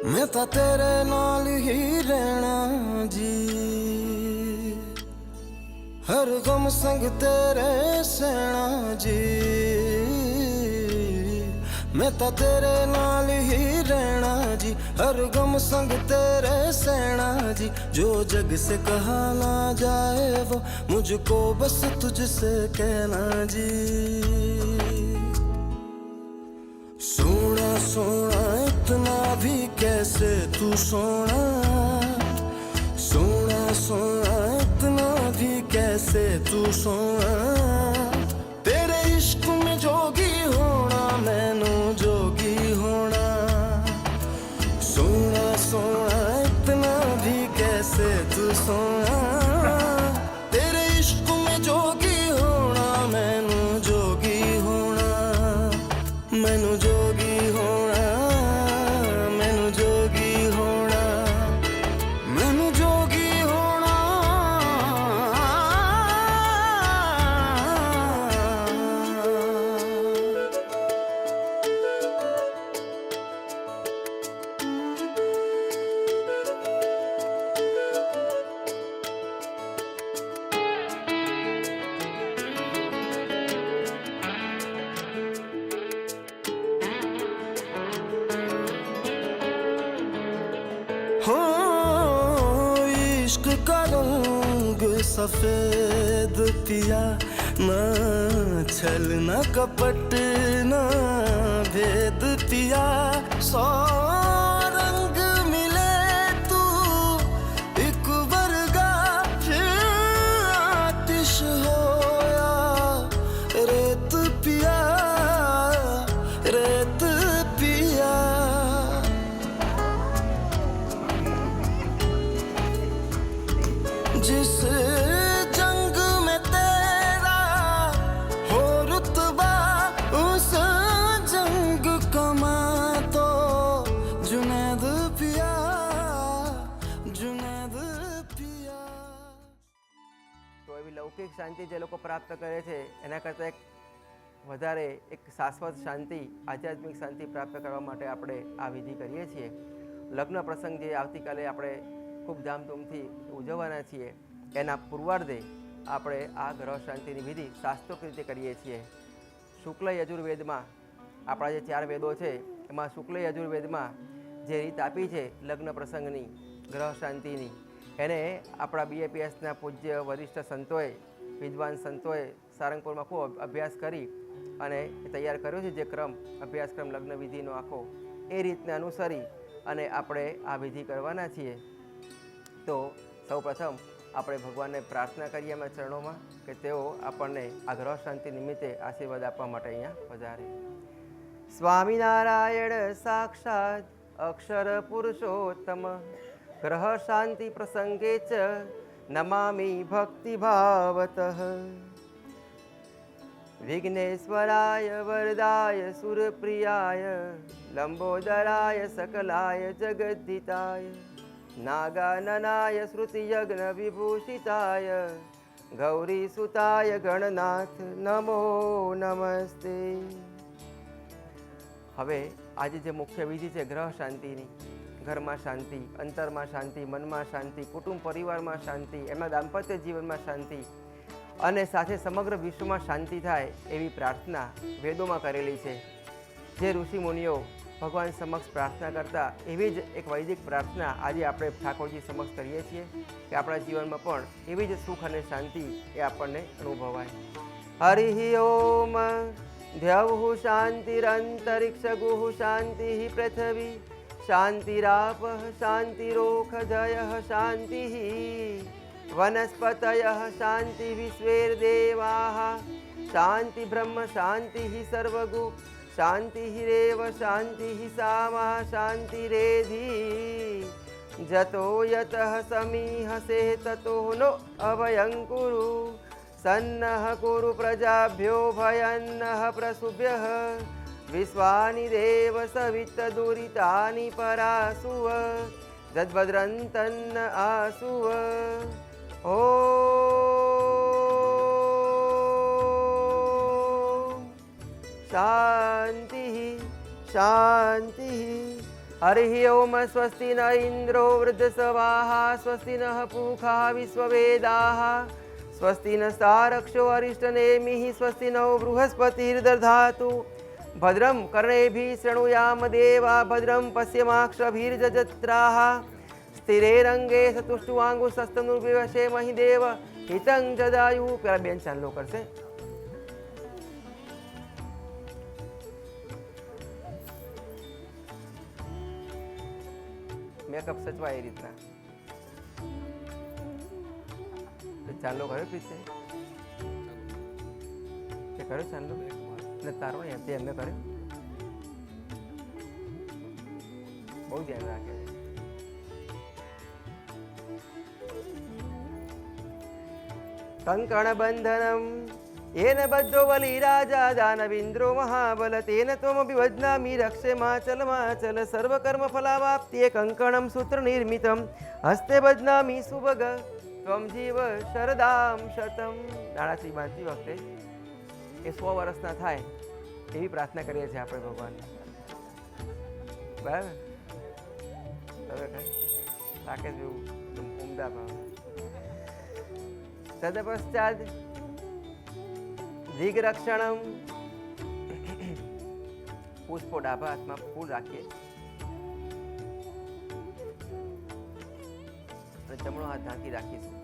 मैं तो तेरे नाल ही रहना जी, हर गम संग तेरे सहना जी। मैं तो तेरे नाल ही रहना जी, हर गम संग तेरे सहना जी। जो जग से कहा ना जाए वो मुझको बस तुझसे कहना जी। सोना सोना इतना भी कैसे तू सोना, सोना सोना इतना भी कैसे तू सोना। तेरे इश्क में जोगी होना मैनू जोगी होना। सोना सोना इतना भी कैसे तू सोना। तेरे इश्क में जोगी होना मैनू जोगी होना। मैनू जोगी होना, मैनू जोगी होना, मैनू जोगी होना। हो इश्क का रंग सफेद पिया, न छल न कपट न भेद पिया। सौ रंग मिले तू एक वर्गा, फिर आतिश होया रेत पिया, रेत पिया। जिस जंग में तेरा हो रुतबा, उस जंग कमा तो जुनैद पिया, जुनैद पिया। તો એવી લૌકિક શાંતિ જે લોકો પ્રાપ્ત કરે છે એના કરતાં એક વધારે એક શાશ્વત શાંતિ, આધ્યાત્મિક શાંતિ પ્રાપ્ત કરવા માટે આપણે આ વિધિ કરીએ છીએ. લગ્ન પ્રસંગ જે આવતીકાલે આપણે ખૂબ ધામધૂમથી ઉજવવાના છીએ એના પૂર્વાર્ધે આપણે આ ગ્રહ શાંતિની વિધિ શાસ્ત્રોક્ત રીતે કરીએ છીએ. શુક્લ યજુર્વેદમાં આપણા જે 4 વેદો છે એમાં શુક્લ યજુર્વેદમાં જે રીત આપી છે લગ્ન પ્રસંગની ગ્રહ શાંતિની, એને આપણા BAPSના પૂજ્ય વરિષ્ઠ સંતોએ, વિદ્વાન સંતોએ સારંગપુરમાં ખૂબ અભ્યાસ કરી અને તૈયાર કર્યો છે. જે ક્રમ અભ્યાસક્રમ લગ્ન વિધિનો આખો એ રીતને અનુસરી અને આપણે આ વિધિ કરવાના છીએ. તો સૌપ્રથમ આપણે ભગવાનને પ્રાર્થના કરીએ એમના ચરણોમાં કે તેઓ આપણને આ ગ્રહ શાંતિ નિમિત્તે આશીર્વાદ આપવા માટે અહીંયા પધારે. સ્વામિનારાયણ સાક્ષાત અક્ષર પુરુષોત્તમ, ગ્રહ શાંતિ પ્રસંગે ચ નમામિ ભક્તિ ભાવતઃ. વિઘ્નેશ્વરાય વરદાય સુરપ્રિયાય, લંબોદરાય સકલાય જગદ્ધિતાય, નાગાનનાય શ્રુતિયજ્ઞ વિભૂષિતાય, ગૌરીસુતાય ગણનાથ નમો નમસ્તે. હવે આજે જે મુખ્ય વિધિ છે ગ્રહ શાંતિની, ઘરમાં શાંતિ, અંતરમાં શાંતિ, મનમાં શાંતિ, કુટુંબ પરિવારમાં શાંતિ, એમના દાંપત્ય જીવનમાં શાંતિ અને સાથે સમગ્ર વિશ્વમાં શાંતિ થાય એવી પ્રાર્થના વેદોમાં કરેલી છે. જે ઋષિ મુનિઓ ભગવાન સમક્ષ પ્રાર્થના કરતા એવી જ એક વૈદિક પ્રાર્થના આજે આપણે ઠાકોરજી સમક્ષ કરીએ છીએ કે આપણા જીવનમાં પણ એવી જ સુખ અને શાંતિ એ આપણને અનુભવાય. હરિ ઓમ દ્યૌઃ શાંતિરંતરિક્ષગુઃ શાંતિઃ પૃથ્વી શાંતિરાપઃ શાંતિરોષધયઃ શાંતિઃ વનસ્પતયઃ શાંતિ વિશ્વેર્દેવાઃ શાંતિ બ્રહ્મ શાંતિઃ સર્વગુ શાંતિરેવ શાંતિઃ સામા શાંતિરેધિ. જતો યતઃ સમીહસે તતો નો અભયં કુરુ સન્નઃ કુરુ પ્રજાભ્યો ભયન્નઃ પ્રસુભ્યઃ. વિશ્વાનિ દેવ સવિત દુરિતાનિ પરાસુવ જદ્ભદ્રંતન્ન આસુવ. ઓમ શાંતિ શાંતિ हरिः ओम स्वस्ति न इन्द्रो वृद्धसवाः स्वस्ति नः पूषा विश्ववेदाः स्वस्ति नस्तारक्षो अरिष्टनेमिः स्वस्ति नो बृहस्पतिर्दधातु भद्रं कर्णेभिः शृणुयाम देवा भद्रं पश्यमाक्षभिर्जजत्राः स्थिरेरंगे सतुष्टुवांगुस्तनुर्विवशे महिदेव हितं जदायुः। प्यारा बेन चांदलो करશે. મેકઅપ સચવાય એ રીતના ચાંદલો કર્યો પ્રીતે તે કર્યો ચાંદલો ને તારો ને તે એમને કર્યો બહુ ધ્યાન રાખે છે. કંકણ બંધનમ येन बद्धो बलिराजा दानवीन्द्रो महाबल तेन त्वमपि वज्नामि रक्षे माचल माचल सर्वकर्मफलावाप्त्ये कंकणं सूत्रनिर्मितं हस्ते बध्नामि सुभग त्वं जीव शरदां शतम्. નાણાશ્રી બાંધતી વખતે એ 100 વર્ષના થાય એવી પ્રાર્થના કરીએ છીએ આપણે ભગવાનને. બરાબર રાકેશ જેવું ઉમદા ભાવ. તદપશ્ચાત દિગ્રક્ષણમ પુષ્પો ડાભા હાથમાં ફૂલ રાખીએ અને જમણો હાથ ઢાંકી રાખીશું.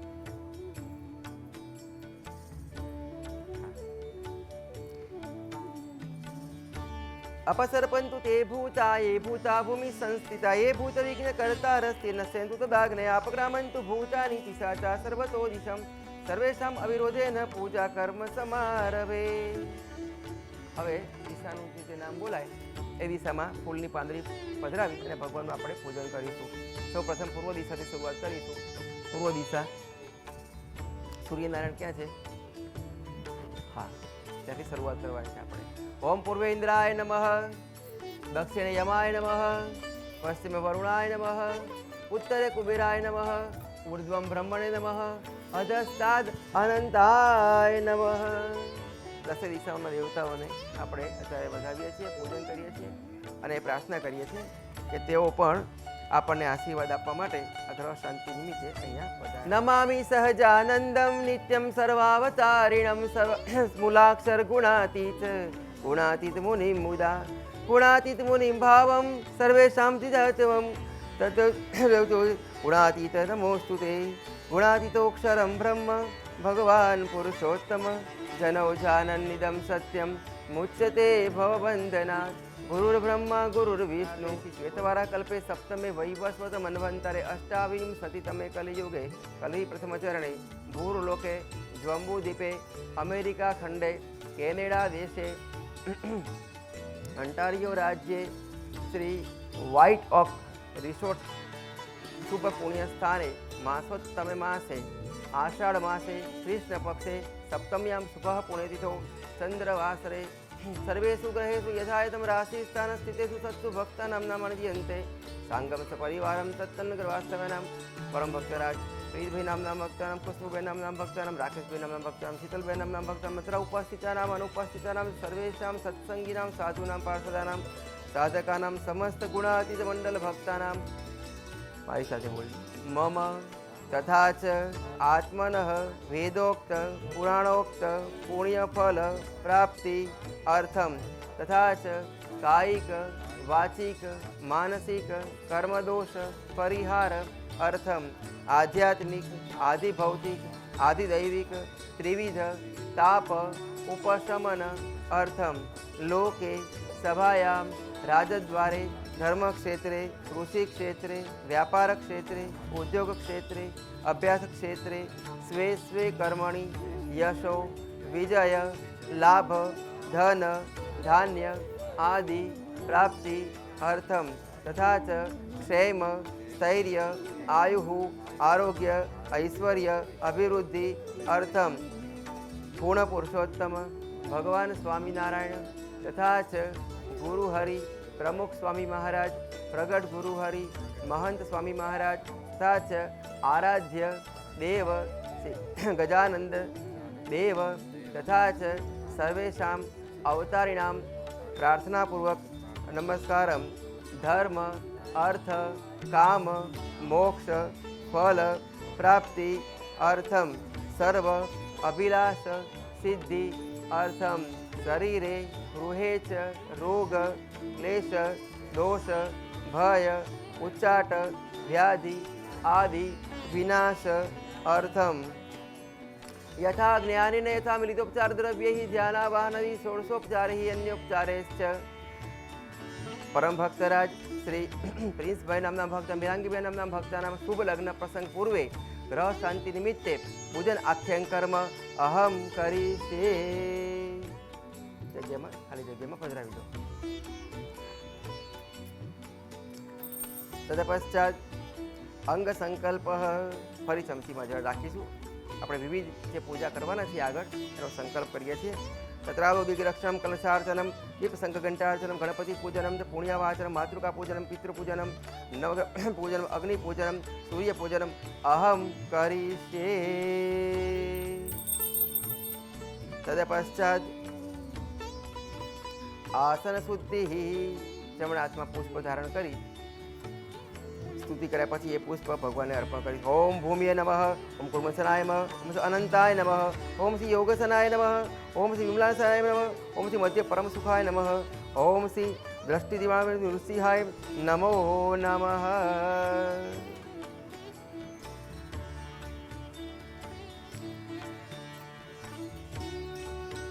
अपसर्पन्तु ते भूता ये भूता भूमि संस्थिता ये भूत विघ्न कर्ता रस्ते नश्यन्तु तदाग्नया अपक्रामन्तु भूतानि पिशाचा सर्वतो दिशं सर्वेषाम् अविरोधेन पूजा कर्म समारभे. હવે દિશાનું જે નામ બોલાય એ દિશામાં ફૂલની પાંદડી પધરાવી અને ભગવાનનું આપણે પૂજન કરીશું. સૌ પ્રથમ પૂર્વ દિશાથી શરૂઆત કરીશું. પૂર્વ દિશા સૂર્યનારાયણ ક્યાં છે? હા, ત્યાંથી શરૂઆત કરવાની છે આપણે. ओम पूर्वे इंद्राय नमः दक्षिणे यमाय नमः पश्चिमे वरुणाय नमः उत्तरे कुबेराय नमः ऊर्ध्वं ब्रह्मणे नमः अधस्ताद अनंताय नमः. 10 દિશાઓના દેવતાઓને આપણે અત્યારે વધાવીએ છીએ, પૂજન કરીએ છીએ અને પ્રાર્થના કરીએ છીએ કે તેઓ પણ આપણને આશીર્વાદ આપવા માટે આ ગ્રહ શાંતિ નિમિત્તે અહીંયા વધારે. નમામિ સહજાનંદમ નિત્યમ સર્વાવતારિણમ મૂલાક્ષર ગુણાતીત गुणातीत मुनिं मुदा गुणातीत मुनिं भावं सर्वेषां जिजातवं तत् गुणातीत नमोऽस्तु ते गुणातीतोऽक्षरं ब्रह्म भगवान् पुरुषोत्तम जनो जानन्निदं सत्यं मुच्यते भवबन्धनात् गुरुर्ब्रह्मा गुरुर्विष्णु. श्वेतवारा कल्पे सप्तमे वैवस्वत मन्वन्तरे अष्टाविंशतितमे कलियुगे कलि प्रथमचरणे भूर्लोके ज्वम्बुद्वीपे अमेरिका खण्डे केनेडा देशे अंटारियो राज्ये श्री व्हाइट ऑक रिसोर्ट शुभ पुण्य स्थाने मासोत्तमे मासे आषाढ़ मासे कृष्ण पक्षे सप्तम्यां शुभः पुण्यतिथौ चंद्रवासरे सर्वेषु ग्रहेषु यथायतं राशिस्थान स्थितेषु सत्सु भक्तानां नामन्यन्ते सांगम सपरिवारं तत्तन्नगरवास्तवानां परम भक्तराज प्रीतभाई नाम भक्तानां खुशबुभाई नाम भक्तानां राकेशभाई नाम भक्तानां शीतलभाई नाम भक्तानां तथा उपस्थितानां अनुपस्थितानां सर्वेषां सत्संगिनां साधूनां पार्षदानां साधकानां समस्त गुणातीत मंडल भक्तानां मारी साथे बोल मम तथा च आत्मनः वेदोक्त पुराणोक्त पुण्यफल प्राप्ति अर्थम तथा च कायिक वाचिक मानसिक कर्मदोष परिहार अर्थम आध्यात्मिक आधिभौतिक आधिदैविक त्रिविध ताप उपशमन अर्थम लोके सभायां राजद्वारे धर्म क्षेत्रे कृषि क्षेत्रे व्यापार क्षेत्रे उद्योग क्षेत्रे अभ्यास क्षेत्रे स्वे स्वे कर्मणि यशो विजय लाभ धन धान्य आदि प्राप्ति अर्थम तथा च क्षेम स्थैर्य आयुः आरोग्य ऐश्वर्य अभिवृद्धि अर्थम पूर्ण पुरुषोत्तम भगवान स्वामीनारायण तथा च गुरु हरि प्रमुख स्वामी महाराज प्रगट गुरु हरि महंत स्वामी महाराज तथा च आराध्य देव गजानंद देव तथा च सर्वेषां अवतारिणां प्रार्थनापूर्वक नमस्कारं धर्म अर्थ काम मोक्ष फल प्राप्ति अर्थम सर्व अभिलाष सिद्धि अर्थम शरीरे गृहे च रोग क्लेश दोष भय उच्चाट व्याधि आदि विनाश अर्थम यथा ज्ञानेन यथा मिलितोपचार द्रव्यैः ध्यानावाहनैः षोडशोपचारैः अन्योपचारैश्च परम भक्तराज श्री प्रिंसभाई नामना भक्त मीरांगीबाई नामना भक्तानां शुभ लग्न प्रसंग पूर्वे ग्रह शांति निमित्ते पूजन आख्यान कर्म अहम करीशे। जग्याમાં ખાલી જગ્યામાં પધરાવી દો। તદપશ્ચાત અંગ સંકલ્પ ફરી ચમચીમાં જળ રાખીશું। આપણે વિવિધ જે પૂજા કરવાના છીએ આગળ એનો સંકલ્પ કરીએ છીએ। तत्रावो विग्रक्षणं कलशार्चनं दीपशंखघण्टार्चनं गणपति पूजनं पुण्यावाचनं मातृका पूजनं पितृपूजनं नवग्रह पूजनं अग्निपूजनं सूर्यपूजनं अहं करिष्ये। तदपश्चात् आसन शुद्धिः जमणे हाथमां पुष्प धारण करी स्तुति कर्या पछी ए पुष्प भगवान ने अर्पण करी। ओम भूमिये नमः, ओम कुर्मसनाय नमः, ओम श्री अनंताय नमः, ओम श्री योगसनाय नमः, ओम श्री विमलासनाय नमः, ओम श्री मध्य परम सुखाय नमः, ओम श्री दृष्टि दिवाण नृसिंहाय नमो नमः।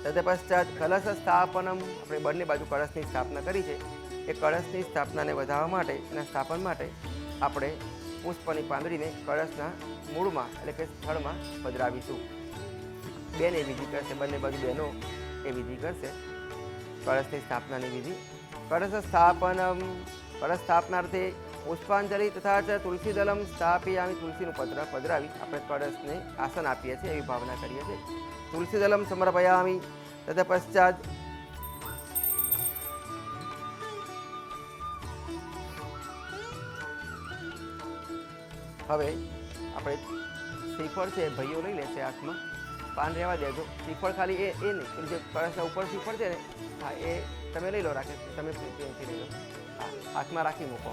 तदपश्चात कलश स्थापनम अपने बंने बाजू कलशनी स्थापना करी है। ए कलशनी स्थापना ने वधारवा माटे एना स्थापन माटे આપણે પુષ્પની પાંદડીને કળશના મૂળમાં એટલે કે સ્થળમાં પધરાવીશું। બેન એ વિધિ કરશે, બંને બાજુ બહેનો એ વિધિ કરશે કળશની સ્થાપનાની વિધિ। કળશ સ્થાપનમ કળશ સ્થાપનાર્થે પુષ્પાંજલિ તથા ચ તુલસીદલમ સ્થાપયામિ। તુલસીનું પત્ર પધરાવી આપણે કળશને આસન આપીએ છીએ એવી ભાવના કરીએ છીએ। તુલસીદલમ સમર્પયામિ। તદપશ્ચાત હવે આપણે શ્રીફળ છે ભાઈઓ લઈ લેશે હાથમાં। પાન રહેવા દેજો, શ્રીફળ ખાલી એ નહીં, જે કળશના ઉપર શ્રીફળ છે ને હા એ તમે લઈ લો, રાખે તમે પ્રેમથી લઈ લો, હા હાથમાં રાખી મૂકો।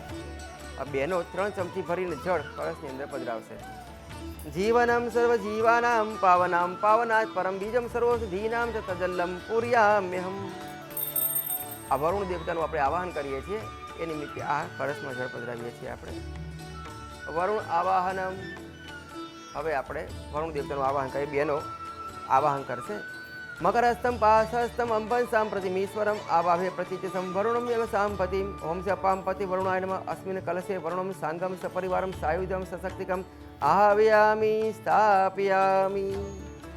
આ બેનો 3 ચમચી ભરીને જળ કળશની અંદર પધરાવશે। જીવનમ સર્વજીવાનામ પાવનામ પાવનાત પરમ બીજમ સર્વોષધીનામ ચ તજલ્લમ પૂર્યામ્યહમ। આ વરુણ દેવતાનું આપણે આવાહન કરીએ છીએ, એ નિમિત્તે આ કળશમાં જળ પધરાવીએ છીએ આપણે। वरुण आवाहनम हवे आपणे वरुण देवतानुं आवाहन करीए। बेनो आवाहन करशे। मकरस्थं पाशस्थं अंबंसां प्रतिमीश्वरम् आवाहे प्रतिचसं वरुणं एव साम्पतिम्। ओम च पाम्पति वरुणाय नमः। अस्मिन् कलशे वरुणं सांगं सपरिवारं सायुधं सशक्तिकम् आह्वयामि स्थापयामि।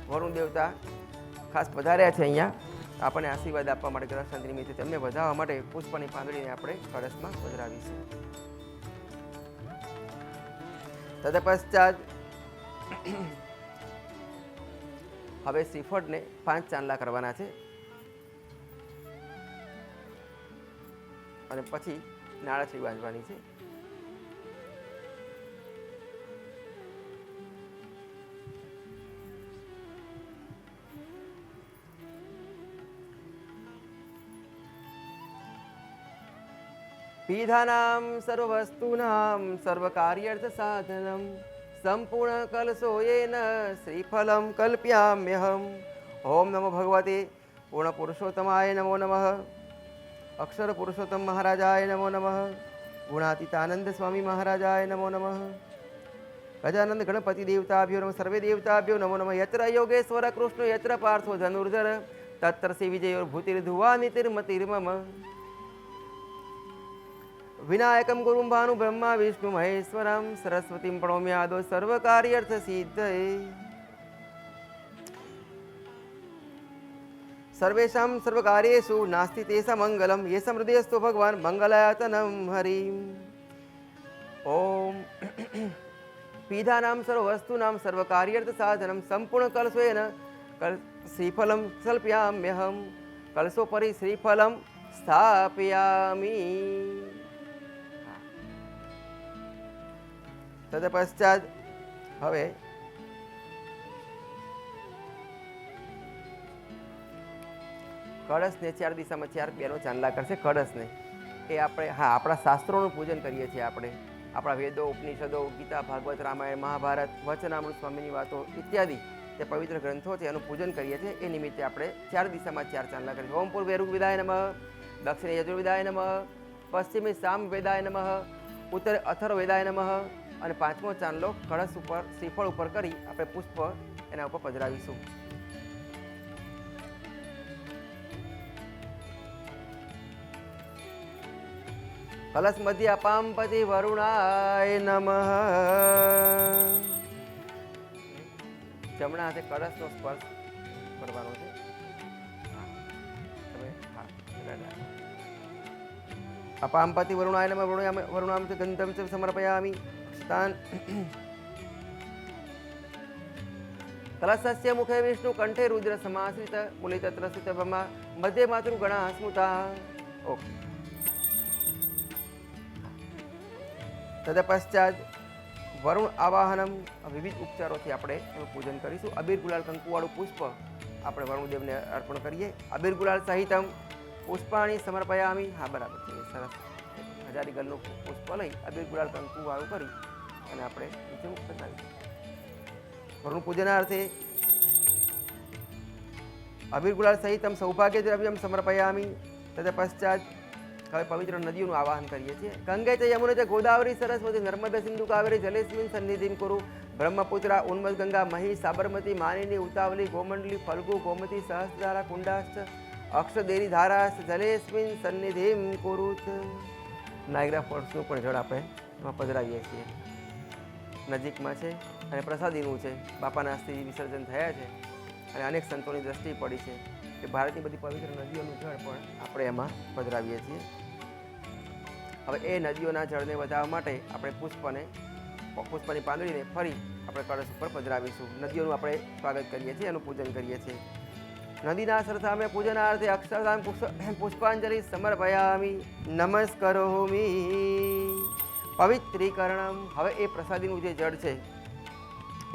वरुण देवता खास पधार्या छे अहींया आपणे आशीर्वाद आपवा माटे ग्रह शांति निमित्ते तेમને વધાવવા માટે પુષ્પની પાંદડીને આપણે કળશમાં પધરાવીશું। तदपश्चात हवे श्रीफળ ने 5 चांदला करवाना छे અને પછી નાળાશ્રી બાંધવાની છે। पीधानां सर्ववस्तूनां सर्वकार्यार्थ साधनं संपूर्ण कलशो येन श्रीफलं कल्प्याम्यहम्। ओम नमो भगवते पूर्ण पुरुषोत्तमाय नमो नमः। अक्षर पुरुषोत्तम महाराजाय नमो नमः। गुणातीतानंद स्वामी महाराजाय नमो नमः। गजानंद गणपति देवताभ्यो नमः। सर्वे देवताभ्यो नमो नमः। यत्र योगेश्वर कृष्ण यत्र पार्थो धनुर्धर तत्र श्री विजयोर्भूतिर्धुवानितिर्मतिर्मम। विनायकं गुरुं भानु ब्रह्मा विष्णु महेश्वरं सरस्वतीं प्रणम्य आदौ सर्वकार्यार्थ सिद्धये। सर्वेषां सर्वकार्येषु नास्ति तेषां मङ्गलं येषां हृदयस्थो भगवान् मङ्गलायतनं हरिम्। ओम पीधानां सर्ववस्तूनां सर्वकार्यार्थ साधनं सम्पूर्णकलशेन श्रीफलं कल्पयाम्यहं। कलशोपरि श्रीफलं स्थापयामि। तदपश्चात हवे कळश ने 4 दिशा में 4 बेनो चांदला करशे। कळश ने એ આપણે આપણા શાસ્ત્રોનું પૂજન કરીએ છીએ. આપણે આપણા વેદો, ઉપનિષદો, ગીતા, ભાગવત, રામાયણ, મહાભારત, વચનામૃત સ્વામીની વાતો ઇત્યાદિ જે પવિત્ર ગ્રંથો છે એનું પૂજન કરીએ છીએ. એ નિમિત્તે આપણે 4 દિશામાં 4 ચાંદલા કરીએ. ઓમ પૂર્વે ઋગ્વેદાય નમઃ, દક્ષિણે યજુર્વેદાય નમઃ, પશ્ચિમે સામવેદાય નમઃ, ઉત્તરે અથર્વવેદાય નમઃ અને 5મો ચાંદલો કળશ ઉપર શ્રીફળ ઉપર કરી આપણે પુષ્પ એના ઉપર પધરાવીશું. કલશ મધ્ય અપામપતિ વરુણાય નમઃ. જમણા હાથે કળશનો સ્પર્શ કરવાનો છે. અપામપતિ વરુણાય નમઃ. વરુણામ ગંધમ ચ સમર્પયામિ. સ્થાન કલશસ્ય મુખે વિષ્ણુ, કંઠે રુદ્ર સમાશ્રિત, મૂલિતત્ર સ્થિત બ્રહ્મા, મધ્ય માતૃગણા સ્મૃતા. ઓકે. તદપશ્ચાત વરુણ આવાહનમ. વિવિધ ઉપચારોથી આપણે એનું પૂજન કરીશું. અબીર ગુલાલ કંકુવાળું પુષ્પ આપણે વરુણદેવને અર્પણ કરીએ. અબીર ગુલાલ સહિતમ પુષ્પાણી સમર્પયામી. હા, બરાબર છે, સરસ. હજારી ગલનું પુષ્પ લઈ અબીર ગુલાલ કંકુવાળું કરી અને આપણે નીચે મુક્ત કરીશું. વરુણ પૂજનાર્થે અબીર ગુલાલ સહિતમ સૌભાગ્ય દ્રવ્યમ સમર્પયામી. તદપશ્ચાત હવે પવિત્ર નદીઓનું આવાહન કરીએ છીએ. ગંગે ચ યમુને ચ ગોદાવરી સરસ્વતી નર્મદા સિંધુ કાવેરી જલેસ્મિન સન્નિધિમ કુરુ. બ્રહ્મપુત્રા ઉન્મદ ગંગા મહી સાબરમતી માનિની ઉતાવલી ગોમંડલી ફલ્ગુ ગોમતી સહસ્રધારા કુંડાશ્ચ અક્ષદેરી ધારાશ્ચ જલેસ્મિન સન્નિધિમ કુરુત. નાયગ્રા ફોલ્સનું પણ જળ આપણે એમાં પધરાવીએ છીએ. નજીકમાં છે અને પ્રસાદીનું છે. બાપાના અસ્થિ વિસર્જન થયા છે અને અનેક સંતોની દ્રષ્ટિ પડી છે કે ભારતની બધી પવિત્ર નદીઓનું જળ પણ આપણે એમાં પધરાવીએ છીએ. હવે એ નદીઓના જળને વધારવા માટે આપણે પુષ્પની પાંદડીને ફરી આપણે કળશ ઉપર પધરાવીશું. નદીઓનું આપણે સ્વાગત કરીએ છીએ, એનું પૂજન કરીએ છીએ. નદીના સરસામે પૂજનાર્થે અક્ષરધામ પુષ્પાંજલિ સમર્પયામી. નમસ્કરોમિ પવિત્રીકરણમ. હવે એ પ્રસાદીનું જે જળ છે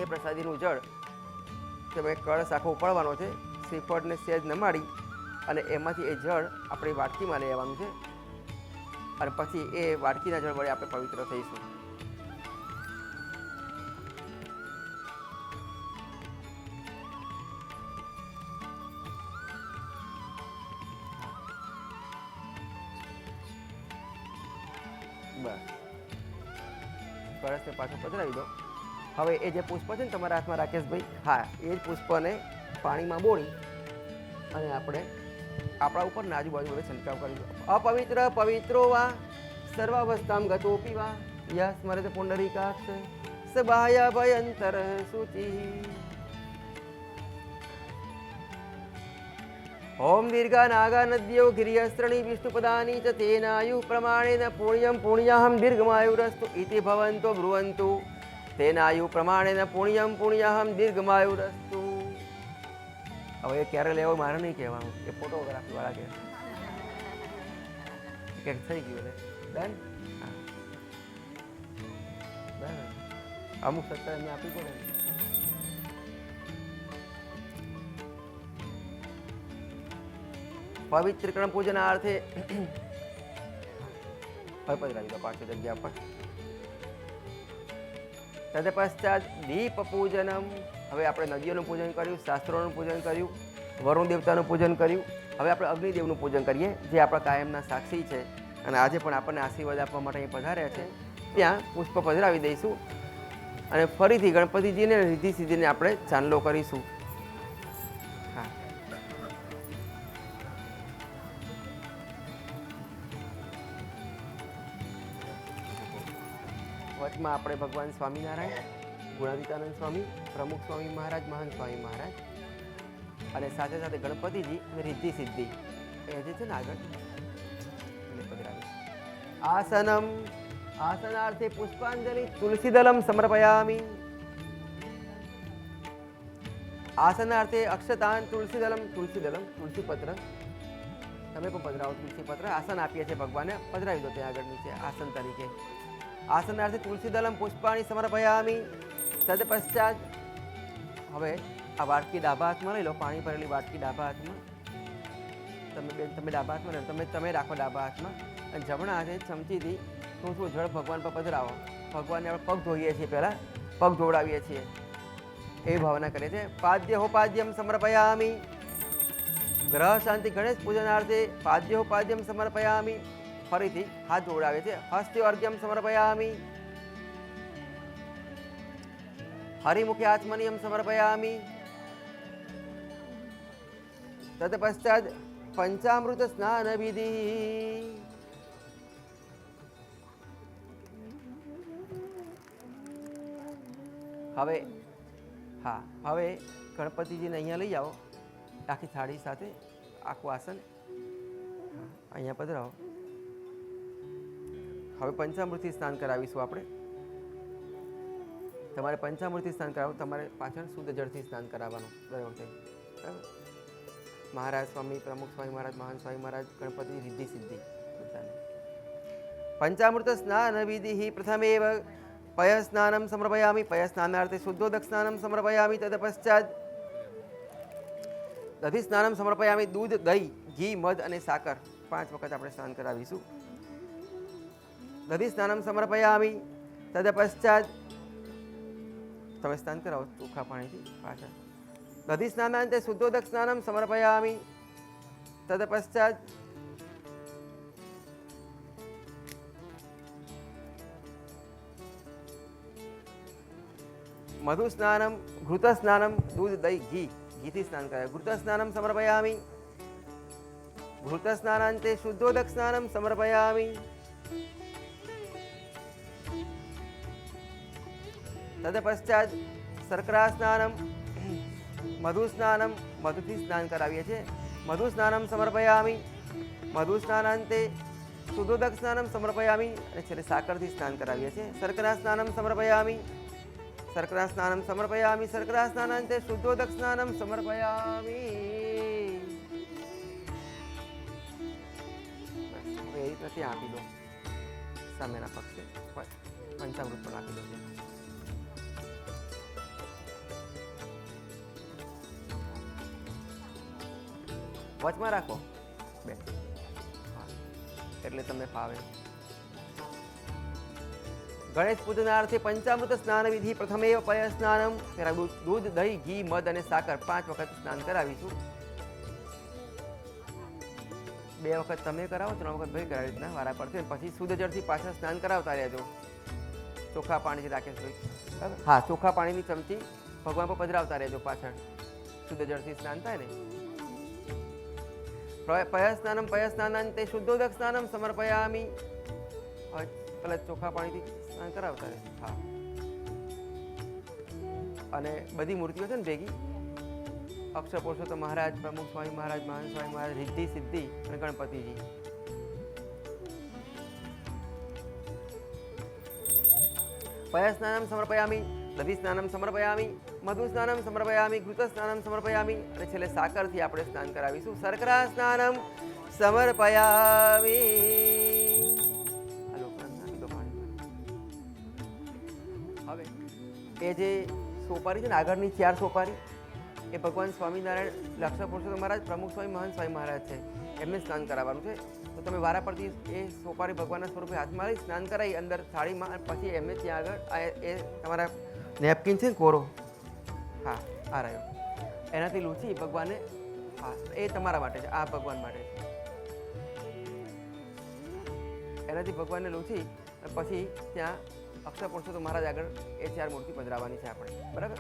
એ પ્રસાદીનું જળ કે ભાઈ કળશ આખો ઉપાડવાનો છે. શ્રીફળને સહેજ નમાડી અને એમાંથી એ જળ આપણી વાટકીમાં લઈ આવવાનું છે અને પછી એ વાટકીના જળ વડે આપણે પવિત્ર થઈશું. બસ, કળશને પાછો પધરાવી દો. હવે એ જે પુષ્પ છે ને તમારા હાથમાં રાકેશભાઈ, હા, એ જ પુષ્પને પાણીમાં બોળી અને આપણે આપણા ઉપર ને આજુબાજુ વડે છંટકાવ કરીશું. અપવિત્ર પવિત્રો વા સર્વાવસ્થામ ગતોપી વા યહ સ્મરત પુંડરીકાક્ષ સ બાહ્ય ભયંતર શુચિ. ઓમ દીર્ઘા નાગા નદ્યો ગિરિયસ્ત્રણી વિષ્ણુપદાની ચ તેનાયુ પ્રમાણેન પુણ્યમ પુણ્યહમ દીર્ઘમાયુરસ્તુ ઇતિ ભવન્તો બ્રુવન્તુ. તેનાયુ પ્રમાણેન પુણ્યમ પુણ્યહમ દીર્ઘમાયુરસ્તુ. હવે એ ક્યારે લેવો મારે નહીં કહેવાનું, એ ફોટોગ્રાફી વાળા કહે કે થઈ ગયું એટલે ડન. હા, બરાબર. અમુક સત્તા એમને આપવી પડે. પવિત્રીકરણ પૂજનાર્થે હવે પધરાવી દો પાછળ જગ્યા પર. તદપશ્ચાત દીપ પૂજનમ. હવે આપણે નદીઓનું પૂજન કર્યું, શાસ્ત્રોનું પૂજન કર્યું, વરુણ દેવતાનું પૂજન કર્યું. હવે આપણે અગ્નિદેવનું પૂજન કરીએ, જે આપણા કાયમના સાક્ષી છે અને આજે પણ આપણને આશીર્વાદ આપવા માટે અહીં પધાર્યા છે. ત્યાં પુષ્પ પધરાવી દઈશું અને ફરીથી ગણપતિજીને રીધિ સિદ્ધિને આપણે ચાંદલો કરીશું. હા, વચમાં આપણે ભગવાન સ્વામિનારાયણ, ગુણાતીતાનંદ સ્વામી, પ્રમુખ સ્વામી મહારાજ, મહાન સ્વામી મહારાજ અને સાથે સાથે ગણપતિજી અને રિદ્ધિ સિદ્ધિ એ જે છે ને આગળ આસનમ. આસનાર્થે પુષ્પાંજલિ તુલસીદલમ સમર્પયામિ. આસનાર્થે અક્ષતાન તુલસીદલમ. તુલસીપત્ર તમે પણ પધરાવો. તુલસીપત્ર આસન આપીએ છીએ ભગવાનને, પધરાવી દો ત્યાં આગળ નીચે આસન તરીકે. આસનાર્થે તુલસીદલમ પુષ્પાણી સમર્પયામિ. તદપશ્ચાત હવે આ વાટકી ડાબા હાથમાં લઈ લો, પાણી ભરેલી વાટકી ડાબા હાથમાં તમે ડાબા હાથમાં લો. તમે રાખો ડાબા હાથમાં અને જમણા હાથે ચમચીથી થોડું જળ ભગવાન પર પધરાવો. ભગવાનને આપણે પગ ધોઈએ છીએ, પહેલાં પગ ધોવડાવીએ છીએ, એવી ભાવના કરીએ છીએ. પાદ્ય હો પાદ્યમ સમર્પયામિ. ગ્રહ શાંતિ ગણેશ પૂજનાર્થે પાદ્ય હો પાદ્યમ સમર્પયામિ. ફરીથી હાથ જોડાવે છે. હસ્તે અર્ઘ્યમ સમર્પયામિ. હરિમુખે આચમનિયમ સમર્પયામિ. તદ પશ્ચાત પંચામૃત સ્નાન વિધિ. હવે ગણપતિજીને અહીંયા લઈ આવો, આખી થાળી સાથે આખું આસન અહીંયા પધરાવો. હવે પંચામૃતથી સ્નાન કરાવીશું આપણે. તમારે પંચામૃતથી સ્નાન કરાવવું, તમારે પાછળ શુદ્ધ જળથી સ્નાન કરાવવાનું દર વખતે. બરાબર? મહારાજ સ્વામી, પ્રમુખ સ્વામી મહારાજ, મહાન સ્વામી મહારાજ, ગણપતિ રિદ્ધિ સિદ્ધિ બધાને. પંચામૃત સ્નાન વિધિ. પ્રથમેવ પય સ્નાનમ સમર્પયામિ. પય સ્નાનાર્થે શુદ્ધોદક સ્નાનમ સમર્પયામિ. તદ પશ્ચાત દધી સ્નાનમ સમર્પયામિ. દૂધ, દહીં, ઘી, મધ અને સાકર 5 વખત આપણે સ્નાન કરાવીશું. દધી સ્નાનમ સમર્પયામિ. તદ પશ્ચાત તમે સ્નાન કરાવો ચોખ્ખા પાણીથી પાછળ. દધી સ્નાનાંતે શુદ્ધોદક સ્નાનમ સમર્પયામિ. તદ પશ્ચાત મધુ સ્નાનમ, ઘૃત સ્નાનમ. દૂધ, દહીં, ઘીથી સ્નાન કરાય. ઘૃત સ્નાનમ સમર્પયામિ. ઘૃત સ્નાનાંતે શુદ્ધોદક સ્નાનમ સમર્પયામિ. તદ પશ્ચાત શર્કરા સ્નાનમ, મધુ સ્નાનમ. મધુથી સ્નાન કરાવીએ છીએ. મધુ સ્નાનમ સમર્પયામિ. મધુ સ્નાનાંતે શુદ્ધોદક સ્નાનમ સમર્પયામિ. અને છેલ્લે સાકરથી સ્નાન કરાવીએ છીએ. શર્કરા સ્નાનમ સમર્પયામિ. શર્કરા સ્નાનમ સમર્પયામિ. શર્કરા સ્નાનાંતે શુદ્ધોદક સ્નાનમ સમર્પયામિ. હવે એ રીતના આપી દો સામેના પક્ષે. પંચામૃત પણ આપી દો. વચમાં રાખો બે, એટલે તમને ફાવે. ગણેશ પૂજનાર્થે પંચામૃત સ્નાન વિધિ. પ્રથમેવ પય સ્નાનમ. દૂધ, દહીં, ઘી, મધ અને સાકર 5 વખત સ્નાન કરાવીશું. 2 વખત તમે કરાવો, 3 વખત ભાઈ કરાવી રીતના વારા પડશે. પછી શુદ્ધ જળથી પાછા સ્નાન કરાવતા રહેજો. ચોખ્ખા પાણીથી રાખીશું. હા, ચોખ્ખા પાણીની ચમચી ભગવાન પર પધરાવતા રહેજો પાછળ. શુદ્ધ જળથી સ્નાન થાય ને. પય સ્નાનમ. પય સ્નાનાંતે શુદ્ધોદક સ્નાનમ સમર્પયામિ. પેલા ચોખ્ખા પાણીથી સ્નાન કરાવતા રહે. હા, અને બધી મૂર્તિઓ છે ને ભેગી, અક્ષર પુરુષોત્તમ મહારાજ, પ્રમુખ સ્વામી મહારાજ, મહાન સ્વામી મહારાજ, રિદ્ધિ સિદ્ધિ અને ગણપતિજી. પય સ્નાનમ સમર્પયામિ. દધી સ્નાનમ સમર્પયામિ. મધુ સ્નાનમ સમર્પયામિ. ઘૃત સ્નાનમ સમર્પયામિ. અને છેલ્લે સાકરથી આપણે સ્નાન કરાવીશું. શર્કરા સ્નાનમ સમર્પયામિ. હવે એ જે સોપારી છે ને, આગળની 4 સોપારી, એ ભગવાન સ્વામિનારાયણ, લક્ષ પુરુષોત્તમ મહારાજ, પ્રમુખ સ્વામી, મહાન સ્વામી મહારાજ છે, એમને સ્નાન કરાવવાનું છે. તો તમે વારા પરથી એ સોપારી ભગવાનના સ્વરૂપે હાથમાં લઈ સ્નાન કરાવી અંદર થાળીમાં, પછી એમને ત્યાં આગળ એ તમારા નેપકિન છે ને કોરો, હા આ રહ્યો, એનાથી લૂછી ભગવાનને, હા એ તમારા માટે છે, આ ભગવાન માટે છે. એનાથી ભગવાનને લૂછી પછી ત્યાં અક્ષર પુરુષોત્તમ મહારાજ આગળ એ 4 મૂર્તિ પધરાવવાની છે આપણે. બરાબર?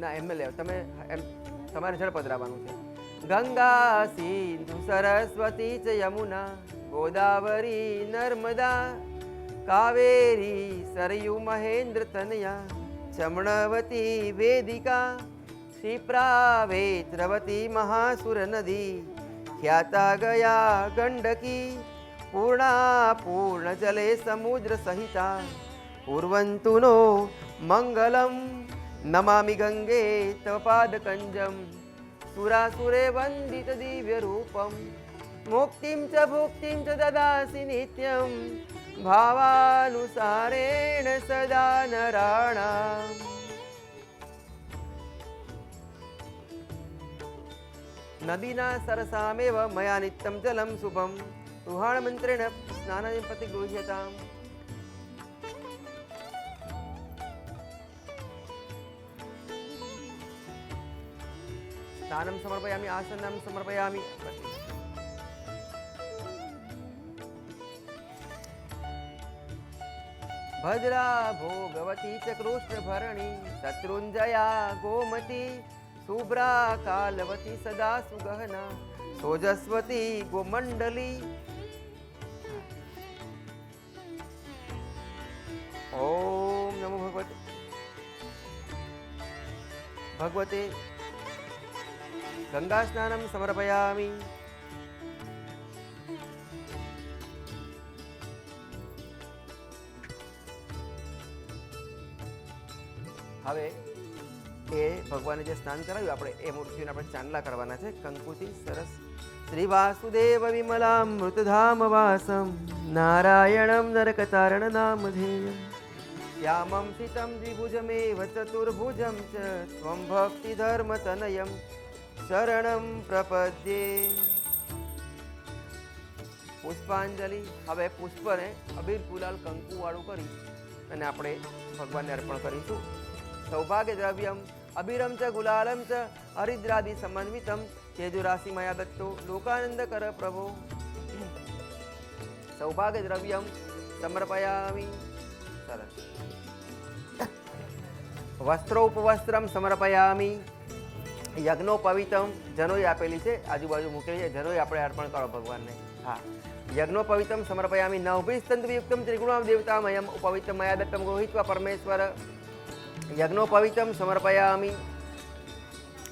ના એમને લેવ, તમે એમ તમારે જળ પધરાવવાનું છે. ગંગા સિંધુ સરસ્વતી ચ યમુના ગોદાવરી નર્મદા કાવેરી સરયુ મહેન્દ્ર તનયા ચમણવતી વેદિકા ક્ષિપ્રાવેત્રવતી મહાસુર નદી ખ્યાતા ગયા ગંડકી પૂર્ણા પૂર્ણ જલે સમુદ્ર સહિતા પૂર્વંતુ નો મંગલમ નમામિ ગંગે તવ પાદકંજમ સુરાસુરે વંદિત દિવ્ય રૂપમ મુક્તિમ ચ ભુક્તિમ ચ દદાસી નિત્યમ ભાવાનુસારેણ સદા નરાણામ. नदीना सरसामेव मया नित्यं जलं शुभं रुहाणमन्त्रेण स्नानानि प्रतिगृह्यताम्। स्नानं समर्पयामि, आसनं समर्पयामि। भद्रा भोगवती च कृष्णभरणी शत्रुञ्जया गोमती शुभ्रा कालवती सदा सुगहना सोजस्वती गोमंडली। ओम नमो भगवते गंगा स्नानं समर्पयामि। હવે એ ભગવાને જે સ્નાન કરાવ્યું આપણે એ મૂર્તિઓને આપણે ચાંદલા કરવાના છે કંકુથી સરસ। શ્રી વાસુદેવ વિમલામૃતધામ વાસમ નારાયણમ નરકતારણ નામધેયમ શ્યામમ સિતમ દ્વિભુજમેવ ચતુર્ભુજમ ચ સ્વં ભક્તિ ધર્મ તનયમ શરણમ પ્રપદ્યે। પુષ્પાંજલિ। હવે પુષ્પને અબીર ગુલાલ કંકુ વાળું કરી અને આપણે ભગવાનને અર્પણ કરીશું। સૌભાગ્ય દ્રવ્યમ અબીરમ ચ ગુલાલમ ચ હરિદ્રાદિ સમન્વિતમ તેજુરાશિ મયા દત્તો લોકાનંદ કર પ્રભો। સૌભાગ્ય દ્રવ્યમ સમર્પયામિ। સરસ। વસ્ત્રોપવસ્ત્રમ સમર્પયામિ। યજ્ઞોપવિતમ જનોઈ આપેલી છે, આજુબાજુ મૂકેલી છે, જનોઈ આપણે અર્પણ કરો ભગવાનને। હા, યજ્ઞોપવિતમ સમર્પયામિ। નવભિસ્તંતુયુક્તમ ત્રિગુણામ દેવતામયમ ઉપવિતમ મયા દત્તમ ગૃહીત્વા પરમેશ્વર યજ્ઞોપવિતમ સમર્પયામિ।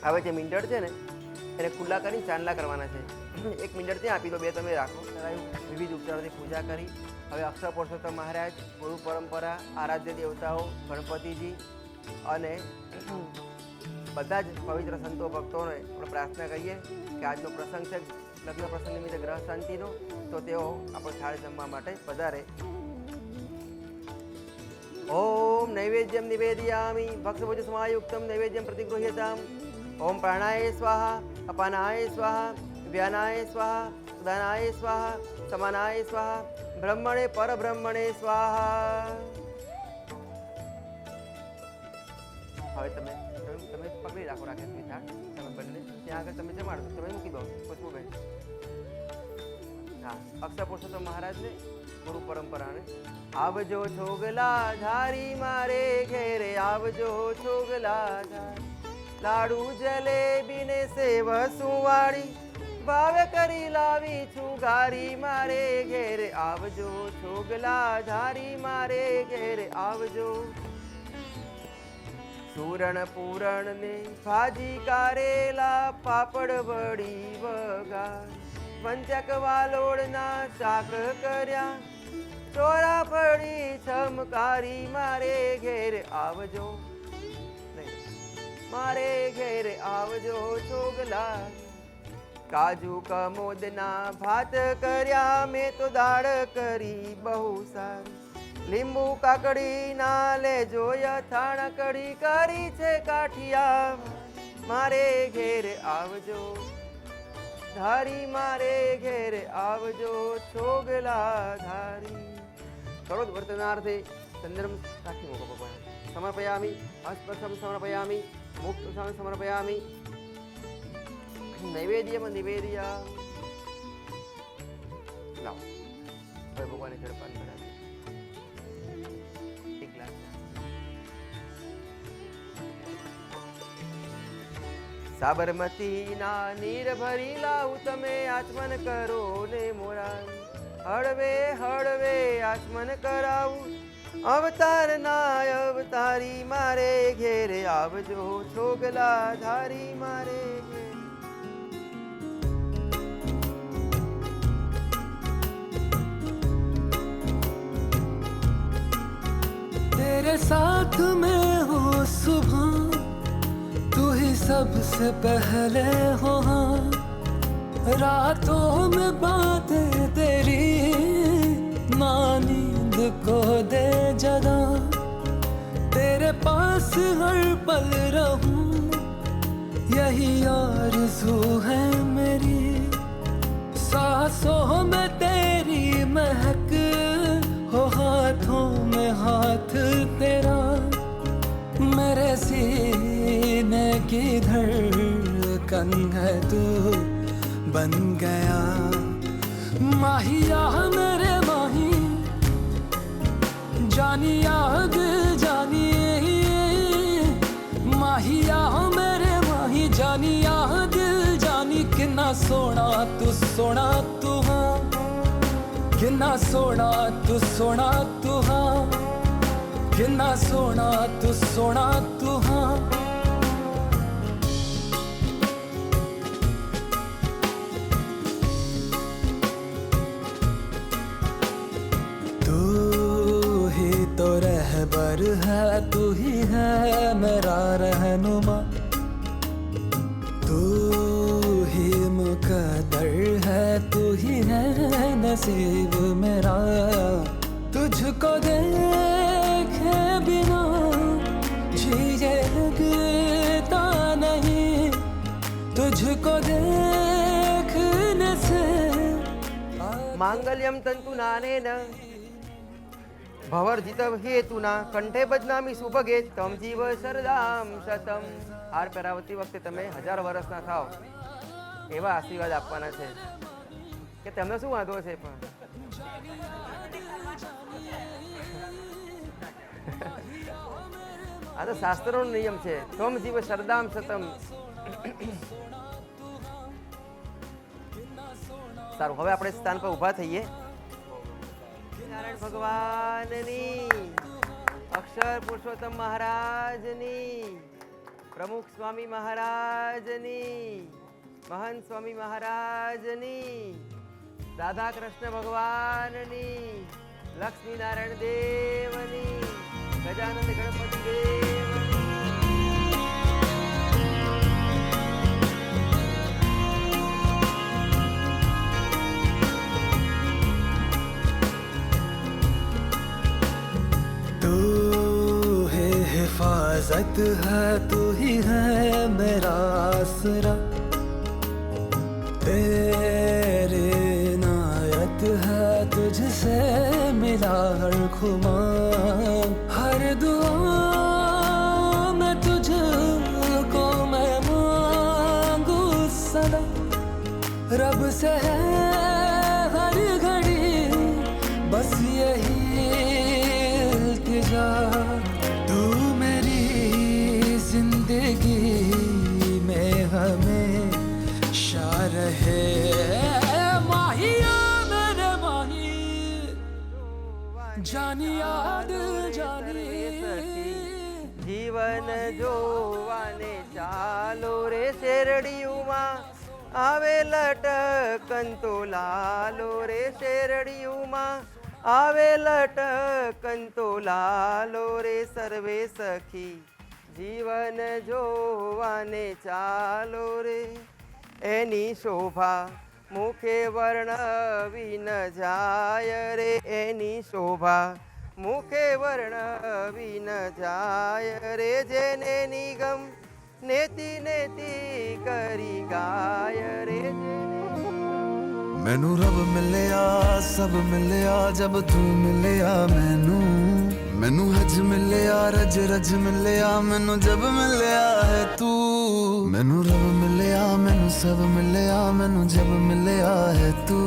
હવે જે મીંડળ છે ને એને ખુલ્લા કરી ચાંદલા કરવાના છે। એક મીંડળ ત્યાં આપી દો, બે તમે રાખો। વિવિધ ઉપચારોથી પૂજા કરી હવે અક્ષર પુરુષોત્તમ મહારાજ, ગુરુ પરંપરા, આરાધ્ય દેવતાઓ, ગણપતિજી અને બધા જ પવિત્ર સંતો ભક્તોને આપણે પ્રાર્થના કરીએ કે આજનો પ્રસંગ છે લગ્ન પ્રસંગ નિમિત્તે ગ્રહ શાંતિનો, તો તેઓ આપણે થાળ જમવા માટે પધારે। ओम नैवेद्यम निवेदयामि। भक्षभोज समायुक्तम नैवेद्यम प्रतिगृह्यताम्। ओम प्राणाय स्वाहा, अपानाय स्वाहा, व्यानाय स्वाहा, उदानाय स्वाहा, समानाय स्वाहा, ब्रह्मणे परब्रह्मणे स्वाहा। હવે તમે પકડી રાખો, રાકેશની થાળ તમે બંને ત્યાં આગળ તમે જમાડો, તમે મૂકી દો પુષ્પુબેન। હા, અક્ષર પુરુષોત્તમ મહારાજને, ગુરુ પરંપરાને। આવજો છોગલા ધારી મારે ઘેરે આવજો છોગલા ધારી, લાડુ જલેબી ને સેવ સુવાળી ભાવે કરી લાવી છું ગારી મારે ઘેરે આવજો છોગલા ધારી મારે ઘેરે આવજો। સુરણ પૂરણ ને ભાજી કારેલા પાપડ વડી વઘાર પંચક વાલોડના શાક કર્યા ચોરાફળી છમકારી મારે ઘેર આવજો, મારે ઘેર આવજો છોગલા। કાજુ કમોદના ભાત કર્યા મેં તો દાળ કરી બહુ સારી, લીંબુ કાકડી ના લેજો યથાણ કડી કરી છે કાઠિયા મારે ઘેર આવજો ધારી મારે ઘેર આવજો છોગલા ધારી। કરોડ વર્તનાર્થે ચંદ્રમ સાક્ષી મૂકો ભગવાન। સમર્પયામિ, હસ્તસ્પર્શમ સમર્પયામિ, મુક્તસ્નાન સમર્પયામિ, નૈવેદ્યમ નિવેદ્ય। લાવો હવે ભગવાનને જળપાન કરાવી એક ગ્લાસ। સાબરમતી ના નીર ભરી લાવું તમે આચમન કરો ને મોરારી, હળવે હળવે આચમન કરાવું અવતાર ના અવતારી મારે ઘેર આવજો છોગલા ધારી મારે ઘેર। तेरे साथ मैं हूँ सुबह, तू ही सबसे पहले हो, रातों में बातें तेरी माँ नींद को दे जगा, तेरे पास हर पल रहूं यही आरज़ू है मेरी, सांसों में तेरी महक हो, हाथों में हाथ तेरा, मेरे सीने की धड़कन है तू बन गया। माहिया मेरे माही, जानिया दिल जानिए, माहिया मेरे माही, जानिया दिल जानी, किन्ना सोना तू हाँ, किन्ना सोना तू हाँ, किन्ना सोना तू हाँ। तो रहबर है, तू ही है मेरा रहनुमा, तू ही मुकद्दर है, तू ही है नसीब मेरा। तुझको देखे बिना जिए लगता नहीं, तुझको देखने से। मांगल्यम तंतु नानेन ભવર્જિત હેતુના કંઠે બદનામી સુભગે તમ જીવ શરદામ શતમ. હાર પહેરાવતી વખતે તમે 1000 વર્ષના થાવ એવા આશીર્વાદ આપવાના છે. કે તમને શું વાંધો છે? પણ આ તો શાસ્ત્રોનો નિયમ છે. તમ જીવ શરદામ શતમ. સારું, હવે આપણે સ્થાન પર ઊભા થઈએ. નારાયણ ભગવાનની, અક્ષર પુરુષોત્તમ મહારાજની, પ્રમુખ સ્વામી મહારાજની, મહંત સ્વામી મહારાજની, રાધા કૃષ્ણ ભગવાનની, લક્ષ્મી નારાયણ દેવની, ગજાનંદ ગણપતિ દેવની. हिफाजत है, तू ही है मेरा आसरा, तेरे इनायत है, तुझसे मिला हर खुमार, हर दुआ में तुझको मैं मांगू सदा, रब से है हर घड़ी बस यही इल्तिजा, जिंदगी में हमेशा रहे। माहिया मेरे माही, जानिया दिल जानी, જીવન જોવાને ચાલો રે શેરડીયુંમાં, આવે લટકન તો લાલો રે શેરડીયુંમાં, આવે લટકન તો લાલો રે સર્વે સખી, જીવન જોવાને ચાલો રે. એની શોભા મુખે વર્ણવી ન જાય રે, એની શોભા મુખે વર્ણવી ન જાય રે, જેને નિગમ નેતિ નેતિ કરી ગાય રે. मैनू रब मिलया, सब मिलया, जब तू मिलया मैनू हज मिलया, रज रज मिलया, मैनू जब मिलया है तू। मैनू रब मिलया, मैनू सब मिलया, मैनू जब मिलया है तू।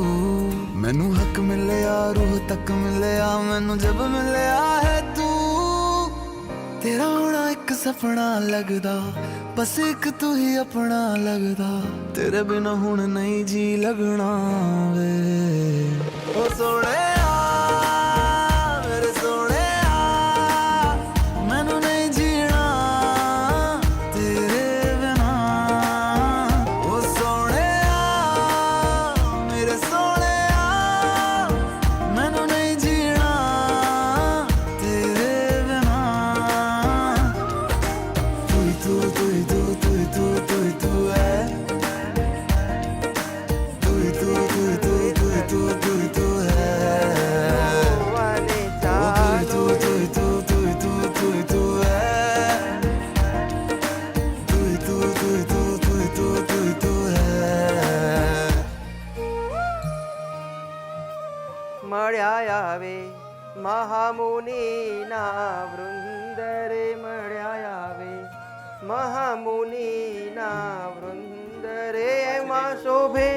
मैनू हक मिलया, रूह तक मिलया, मैनू जब मिलया है तू। तेरा होना एक सपना लगदा, बस एक तू ही अपना लगदा, तेरे बिना हुण नहीं जी लगना वे। ओ सोने मेरे सोने, मैनू नहीं जीना तेरे बिना। ओ सोने मेरे सोने, मैनू नहीं जीना तेरे बिना। तू ही तू, तू ही तू, तू ही तू, तू ही तू है। तू ही तू, तू ही तू, तू ही तू। મળ્યા આવે મહામુનિના વૃંદ રે મળ્યા આવે મહામુનિના વૃંદ રે એમાં શોભે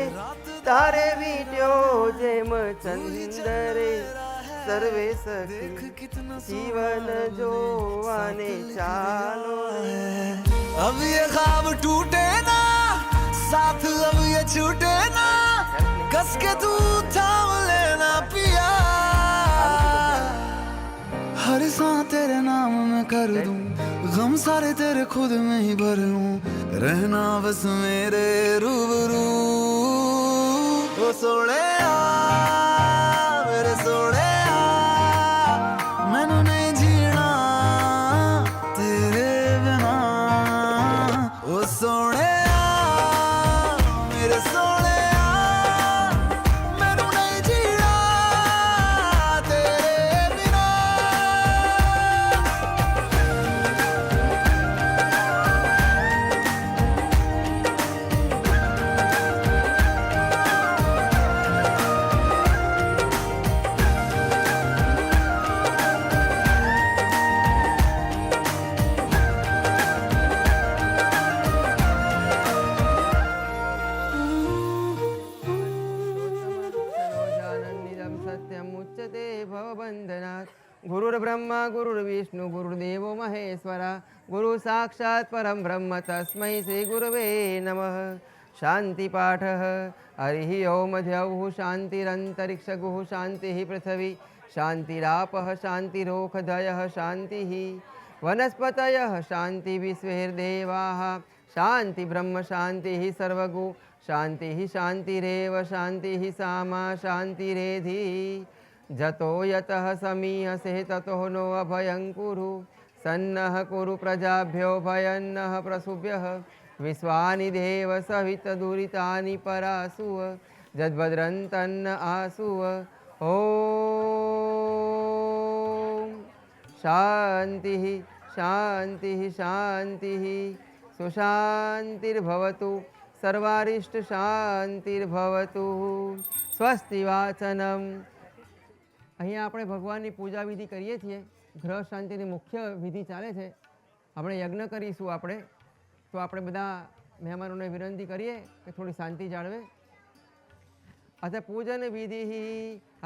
તારે વીટ્યો જેમ ચંદ્ર રે સર્વે સખી જીવન જોવાને ચાલો अब ये ख्वाब टूटे ना साथ अब ये छूटे ना कस के तू थाम लेना पिया हर सांस तेरे नाम में कर दूं गम सारे तेरे खुद में ही भर लूं रहना बस मेरे रूबरू ओ सोने मेरे सोने मैंने नहीं जीना तेरे बिना ओ सोने मेरे सोने मैंने नहीं जीना तेरे बिना સનોજાનંદિદં સત્યમ ઉચ્યતે ભવબંધનાत् ગુરુર્બ્રહ્મા ગુરુર્વિષ્ણુ ગુરુર્દેવો મહેશ્વરા ગુરુ સાક્ષાત પરમ બ્રહ્મ તસ્મૈ શ્રી ગુરવે નમઃ શાંતિ પાઠ હરિ ઓમ દ્યૌઃ શાંતિરંતરિક્ષગુઃ શાંતિઃ પૃથ્વી શાંતિરાપઃ શાંતિરોષધયઃ શાંતિઃ વનસ્પતયઃ શાંતિ વિશ્વેર્દેવાઃ શાંતિ બ્રહ્મ શાંતિઃ સર્વગુ શાંતિઃ શાંતિરેવ શાંતિઃ સામા શાંતિરેધિ જતો યતઃ સમીહસે તતો નો અભયં કુરુ સન્નઃ કુરુ પ્રજાભ્યો ભયન્નઃ પ્રસુભ્યઃ વિશ્વાનિ દેવ સવિત દુરિતાનિ પરાસુવ જદ્ભદ્રંતન્ન આસુવ ઓમ શાંતિઃ શાંતિઃ શાંતિઃ સુશાંતિર્ભવતુ સર્વારિષ્ટ શાંતિર્ભવતુ સ્વસ્તિ વાચનમ. અહીંયા આપણે ભગવાનની પૂજા વિધિ કરીએ છીએ. ગ્રહ શાંતિની મુખ્ય વિધિ ચાલે છે. આપણે યજ્ઞ કરીશું આપણે તો આપણે બધા મહેમાનોને વિનંતી કરીએ કે થોડી શાંતિ જાળવે. અચ્છા પૂજન વિધિ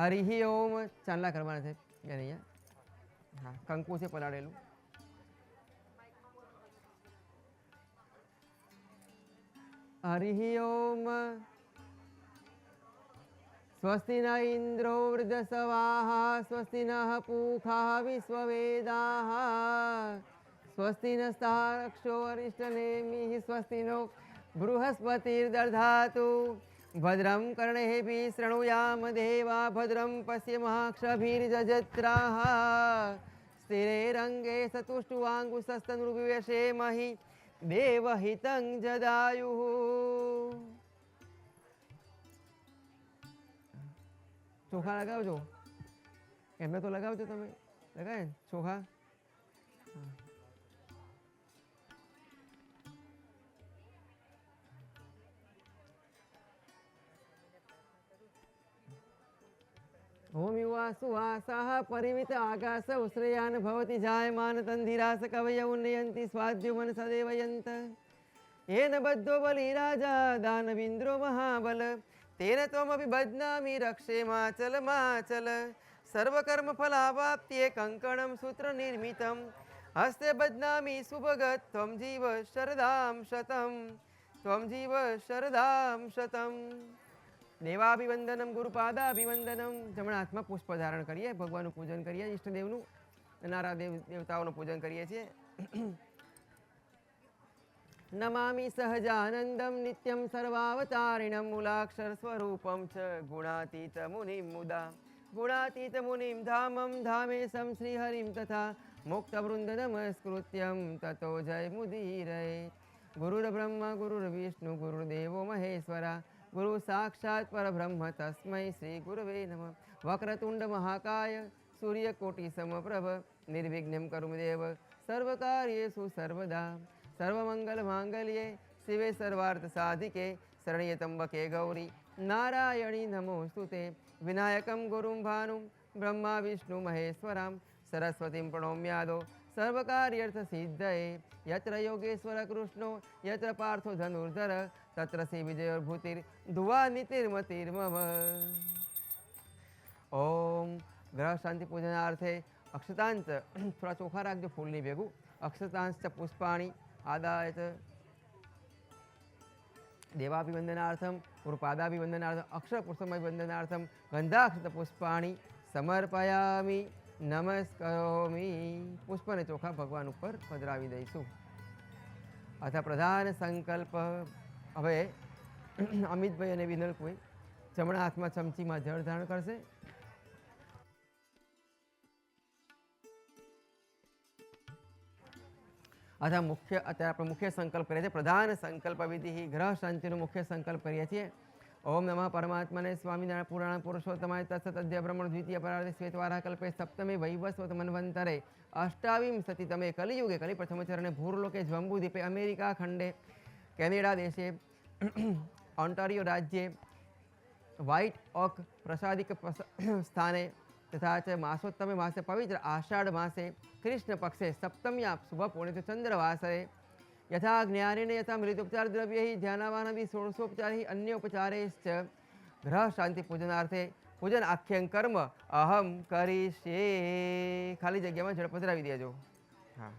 હરિ ઓમ ચાંદલા કરવાના છે અહીંયા. હા કંકુ છે પલાળેલું. હરિ ઓમ સ્વસ્તિ ન ઇન્દ્રો વૃદ્ધસવાઃ સ્વસ્તિ નઃ પૂષા વિશ્વવેદાઃ સ્વસ્તિ નસ્તારક્ષો અરિષ્ટનેમિઃ સ્વસ્તિ નો બૃહસ્પતિર્દધાતુ ભદ્રં કર્ણેભિः શૃણુયામ દેવા ભદ્રં પશ્યમાક્ષભીર્જજત્રાः સ્થિરેરંગે સતુષ્ટુવાંગુશસ્તનુર્વિવેશેમહિ દેવહિतं જદાયુઃ. ચોખા લગાવજો. એમને તો લગાવજો તમે. લગાવે ચોખા. ઓમ યુવા સુવાસા પરિમિત આકાશ ઉશ્રયાન ભવતિ જાયમાન તંધિરાસ કવય ઉન્નયંતિ સ્વાદ્યુમન સદેવયંત એન બદ્ધો બલિ રાજા દાનવિન્દ્રો મહાબલ તેન ત્વમપિ બદ્નામિ રક્ષે માચલ માચલ સર્વકર્મ ફલાવાપ્ત્યે કંકણમ સૂત્ર નિર્મિતમ હસ્તે બદ્નામિ સુભગત ત્વમ જીવ શરદામ શતમ ત્વમ જીવ શરદામ શતમ. દેવાભિવંદનમ ગુરુપાદાભિવંદનમ. જમણા હાથમાં પુષ્પ ધારણ કરીએ. ભગવાનનું પૂજન કરીએ. ઈષ્ટદેવનું નારા દેવતાઓનું પૂજન કરીએ છીએ. નમામિ સહજાનંદમ નિત્યમ સર્વાવતારિણમ મૂલાક્ષર સ્વરૂપમ ચ ગુણાતીત મુનિમ મુદા ગુણાતીત મુનિમ ધામમ ધામેશમ શ્રીહરિમ તથા મુક્તવૃંદ નમસ્કૃત્યમ તતો જય મુદીરય. ગુરુર્બ્રહ્મા ગુરુર્વિષ્ણુ ગુરુર્દેવો મહેશ્વરા ગુરુ સાક્ષાત પરબ્રહ્મ તસ્મૈ શ્રી ગુરવે નમઃ. વક્રતુંડ મહાકાય સૂર્યકોટિ સમપ્રભ નિર્વિઘ્નમ કરુમેદેવ સર્વકાર્યેષુ સર્વદા. સર્વમંગલ માંગલ્યે શિવે સર્વાર્થ સાધિકે શરણ્યે ત્રંબકે ગૌરી નારાયણી નમોસ્તુતે. વિનાયકમ ગુરુમ ભાનુમ બ્રહ્મા વિષ્ણુ મહેશ્વરામ સરસ્વતીમ પ્રણોમ્યાદો સર્વકાર્યર્થ સિદ્ધયે. યત્ર યોગેશ્વર કૃષ્ણો યત્ર પાર્થો ધનુર્ધર તત્ર શ્રી વિજયોર્ભૂતિર ધુવા નીતિર્મતિર્મમ. ઓમ ગ્રહ શાંતિ પૂજનાર્થે અક્ષતાંત થોડા ચોખા રાખજો ફૂલની ભેગું. અક્ષતાંશ પુષ્પાણી આદાય દેવાભિવંદનાર્થમ પૂર્વપાદાભિવંદનાર્થમ અક્ષર પુષ્પમભિવંદનાર્થમ ગંધાક્ષત પુષ્પાણી સમર્પયામિ નમસ્કરોમી. પુષ્પને ચોખા ભગવાન ઉપર પધરાવી દઈશું. અથવા પ્રધાન સંકલ્પ. હવે અમિતભાઈ અને વિનલભાઈ જમણા હાથમાં ચમચીમાં જળ ધારણ કરશે. અથવા અત્યારે આપણે મુખ્ય સંકલ્પ કરીએ છીએ. પ્રધાન સંકલ્પ વિધિ ગ્રહ શાંતિનો મુખ્ય સંકલ્પ કરીએ છીએ. ઓમ નમઃ પરમાત્મને સ્વામિનારાયણ પુરાણ પુરુષોત્તમાય તત્સત અધ્ય બ્રહ્મણ દ્વિતીય પરાર્ધે શ્વેતવારા કલ્પે સપ્તમે વૈવસ્વત મન્વંતરે અષ્ટાવિંશતિ તમે કલિયુગે કલિ પ્રથમ ચરણે ભૂર્લોકે જંબુદ્વીપે અમેરિકા ખંડે કેનેડા દેશે ઓન્ટારિયો રાજ્યે વ્હાઇટ ઓક પ્રસાદિક સ્થાને તથા ચ માસોત્તમે માસે પવિત્ર આષાઢ માસે કૃષ્ણ પક્ષે સપ્તમ્યા શુભ પૂર્ણિત ચંદ્રવાસરે યથા જ્ઞાનેન યથા મૃતોપચાર દ્રવ્યૈ ધ્યાનવાનભિ ષોડશોપચારૈ અન્યોપચારૈશ્ચ ગ્રહ શાંતિ પૂજનાર્થે પૂજન આખ્યન કર્મ અહમ કરીશે. ખાલી જગ્યામાં જળ પધરાવી દેજો. હા.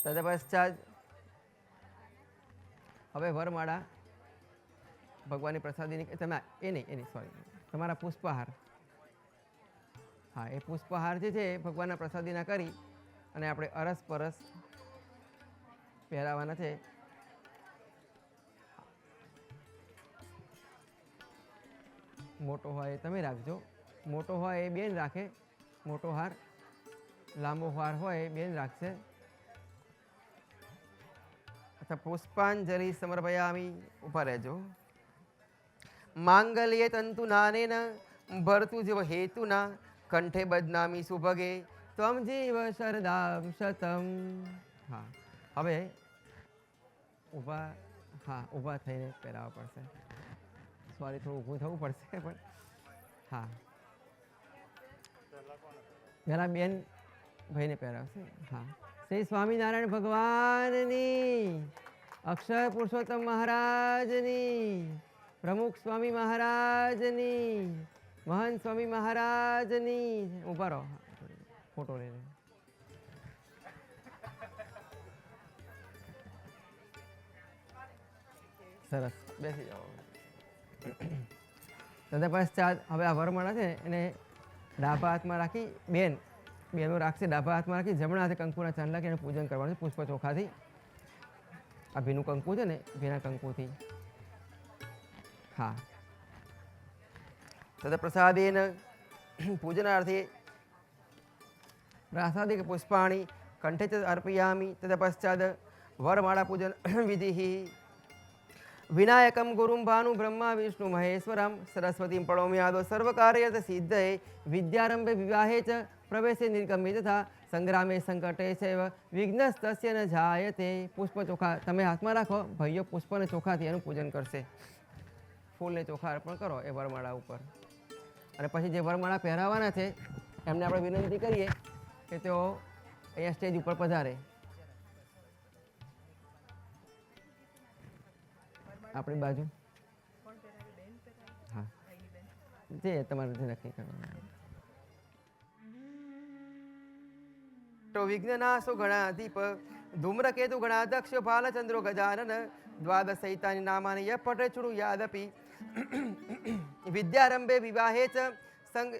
તદપશ્ચાત હવે વરમાળા ભગવાનની પ્રસાદીની તમે એ નહીં સોરી તમારા પુષ્પહાર. હા, એ પુષ્પહાર જે છે ભગવાનના પ્રસાદીના કરી અને આપણે અરસ પરસ પહેરાવાના છે. મોટો હોય તમે રાખજો. મોટો હોય એ બેન રાખે મોટો હાર. લાંબો હાર હોય એ બેન રાખશે. અથવા પુષ્પાંજલિ સમર્પયામિ. ઉભા રહેજો. માંગલ્યે તંતુ નાનેન ભરતુ જીવ હેતુના કંઠે બદનામી સુભગે ત્વમ જીવ શરદામ શતમ. હા, હવે ઊભા ઊભા થઈને પહેરાવવા પડશે. સોરી, થોડું ઊભું થવું પડશે પણ હા. પહેલાં બેન ભાઈને પહેરાવશે. હા. શ્રી સ્વામિનારાયણ ભગવાનની, અક્ષર પુરુષોત્તમ મહારાજની, પ્રમુખ સ્વામી મહારાજની, મહંત સ્વામી મહારાજની. ઊભા રહો, ફોટો લઈને. સરસ, બેસી જાઓ. તદપશ્ચાત હવે આ વરમાળા છે એને ડાબા હાથમાં રાખી બેનો રાખશે. ડાબા હાથમાં રાખી જમણા હાથે કંકુના ચાંદ લાગી એને પૂજન કરવાનું છે પુષ્પ ચોખાથી. આ ભીનું કંકુ છે ને, ભીના કંકુથી. હા. તદપ્રસાદેન પૂજનાર્થે પ્રાસાદિક પુષ્પાણી કંઠે ચ અર્પયામિ. તદપશ્ચાત વરમાળા પૂજન વિધિ. વિનાયકમ ગુરુમ ભાનુ બ્રહ્મા વિષ્ણુ મહેશ્વરમ સરસ્વતીમ પ્રણોમ્યાદો સર્વકાર્યર્થ સિદ્ધયે. વિદ્યારંભે વિવાહે ચ પ્રવેશે નિર્ગમે તથા સંગ્રામે સંકટે ચૈવ વિઘ્નસ્તસ્ય ન જાયતે. પુષ્પ ચોખા તમે હાથમાં રાખો. ભાઈઓ પુષ્પને ચોખાથી એનું પૂજન કરશે. ફૂલને ચોખા અર્પણ કરો એ વરમાળા ઉપર. અને પછી જે વરમાળા પહેરાવાના છે એમને આપણે વિનંતી કરીએ કે તેઓ અહીંયા સ્ટેજ ઉપર પધારે. આપણી બાજુ હા, જે તમારે જે નક્કી કરવાનું. તો વિઘ્નનાશો ગણાધીપ ધૂમ્રકેતુ ગણાધક્ષ ભાલચંદ્રો ગજાનન દ્વાદશૈતાની નામાની ય પટેચુડુ યાદપી. વિદ્યારંભે વિવાહે ચ સંગ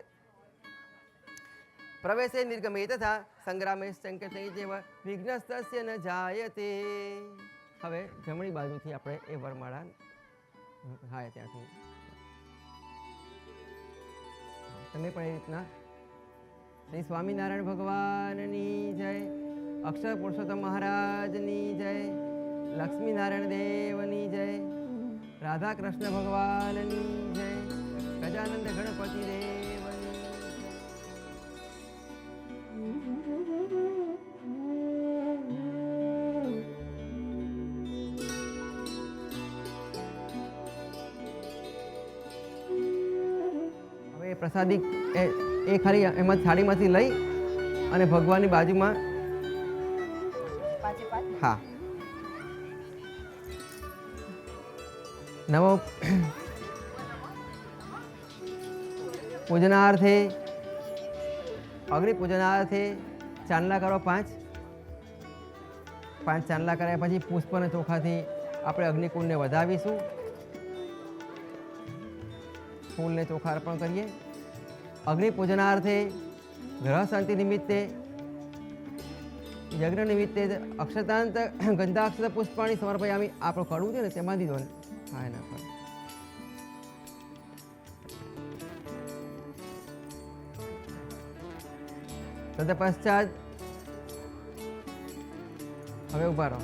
પ્રવેશે નિર્ગમે તથા સંગ્રામે સંકટે જેવ વિઘ્નસ્તસ્ય ન જાયતે. હવે જમણી બાજુથી આપણે એ વરમાળા હા ત્યાંથી તમે પણ એ રીતના. શ્રી સ્વામિનારાયણ ભગવાનની જય, અક્ષર પુરુષોત્તમ મહારાજની જય, લક્ષ્મીનારાયણ દેવની જય, રાધા કૃષ્ણ ભગવાનની જય, ગજાનંદ ગણપતિ દેવની. પ્રસાદી એ ખાલી એમાં થાળીમાંથી લઈ અને ભગવાનની બાજુમાં હા નમો પૂજનાર્થે અગ્નિ પૂજનાર્થે ચાંદલા કરો 5 ચાંદલા કર્યા પછી પુષ્પ અને ચોખાથી આપણે અગ્નિકુંડને વધાવીશું. ફૂલને ચોખા અર્પણ કરીએ. અગ્નિ પૂજનાર્થે ગ્રહ શાંતિ નિમિત્તે યજ્ઞ નિમિત્તે અક્ષતાંત ગંધાક્ષત પુષ્પાણી સમર્પયામી. આપણું કડવું છે ને તેમાં દીધો ને હા એના પર તદ પશ્ચાત હવે ઉભા રહો.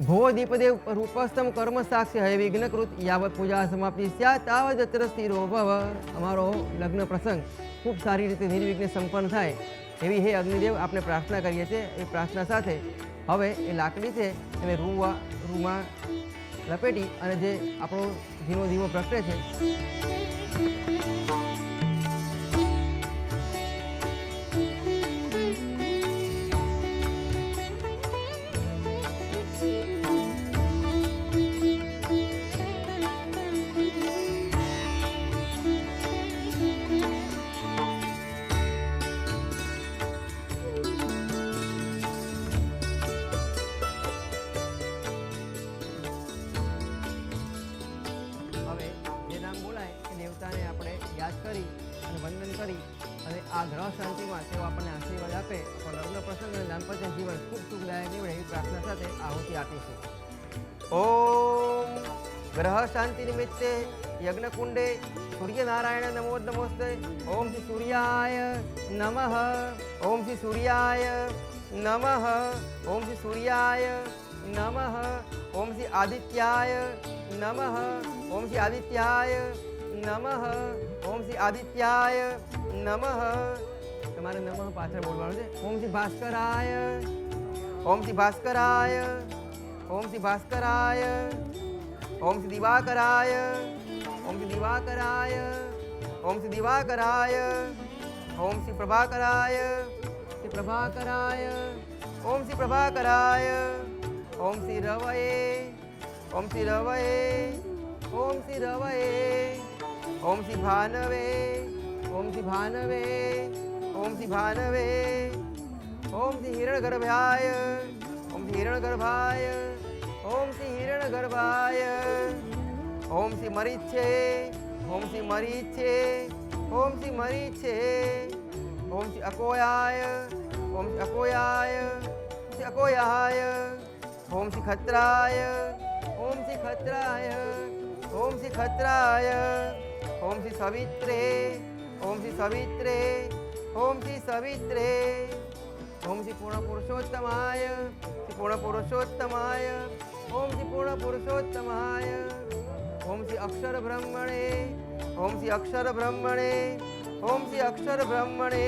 ભો દીપદેવ રૂપસ્તમ કર્મ સાક્ષી હય વિઘ્નકૃત યાવત પૂજા સમાપ્તિ સ્યા તાવત અત્ર સ્થિરો ભવ. અમારો લગ્ન પ્રસંગ ખૂબ સારી રીતે નિર્વિઘ્ને સંપન્ન થાય એવી હે અગ્નિદેવ આપણે પ્રાર્થના કરીએ છીએ. એ પ્રાર્થના સાથે હવે એ લાકડી છે એને રૂમાં લપેટી અને જે આપણો ધીમો ધીમો પ્રગટે છે કરી અને વંદન કરી અને આ ગ્રહ શાંતિમાં તેઓ આપણને આશીર્વાદ આપે તો લગ્ન પ્રસંગ અને દાંપત્ય જીવન ખૂબ સુખદાયક નીવડે એવી પ્રાર્થના સાથે આહુતિ આપીશું. ઓમ ગ્રહ શાંતિ નિમિત્તે યજ્ઞકુંડે સૂર્યનારાયણ નમો નમોસ્તે. ઓમ શ્રી સૂર્યાય નમઃ. ઓમ શ્રી સૂર્યાય નમઃ. ઓમ શ્રી સૂર્યાય નમઃ. ઓમ શ્રી આદિત્યાય નમઃ. ઓમ શ્રી આદિત્યાય નમઃ. ઓમ શ્રી આદિત્યાય નમઃ. તમારે નમઃ પાછળ બોલવાનું છે. ઓમ શ્રી ભાસ્કરાય. ઓમ શ્રી ભાસ્કરાય. ઓમ શ્રી ભાસ્કરાય. ઓમ શ્રી દિવાકરાય. ઓમ શ્રી દિવાકરાય. ઓમ શ્રી દિવાકરાય. ઓમ શ્રી પ્રભાકરાય. શ્રી પ્રભાકરાય. ઓમ શ્રી પ્રભાકરાય. ઓમ શ્રી રવયે. ઓમ શ્રી રવયે. ઓમ શ્રી રવયે. ઓમ શ્રી ભાનવે. ઓમ શ્રી ભાનવે. ઓમ શ્રી ભાનવે. ઓમ શ્રી હિરણગર્ભાય. ઓમ શ્રી હિરણગર્ભાય. ઓમ શ્રી હિરણગર્ભાય. ઓમ શ્રી મરીચે. ઓમ શ્રી મરીચે. ઓમ શ્રી મરીચે. ઓમ શ્રી અકોયાય. ઓમ શ્રી અકોયાય. શ્રી અકોયાય. ઓમ શ્રી ખત્રાય. ઓમ શ્રી ખત્રાય. ઓમ શ્રી ખત્રાય. ઓમ શ્રી સવિત્રે. ઓમ શ્રી સવિત્રે. ઓમ શ્રી સવિત્રે. ઓમ શ્રી પૂર્ણ પુરુષોત્તમાય. શ્રી પૂર્ણ પુરુષોત્તમાય. ઓમ શ્રી પૂર્ણ પુરુષોત્તમાય. ઓમ શ્રી અક્ષર બ્રહ્મણે. ઓમ શ્રી અક્ષર બ્રહ્મણે. ઓમ શ્રી અક્ષર બ્રહ્મણે.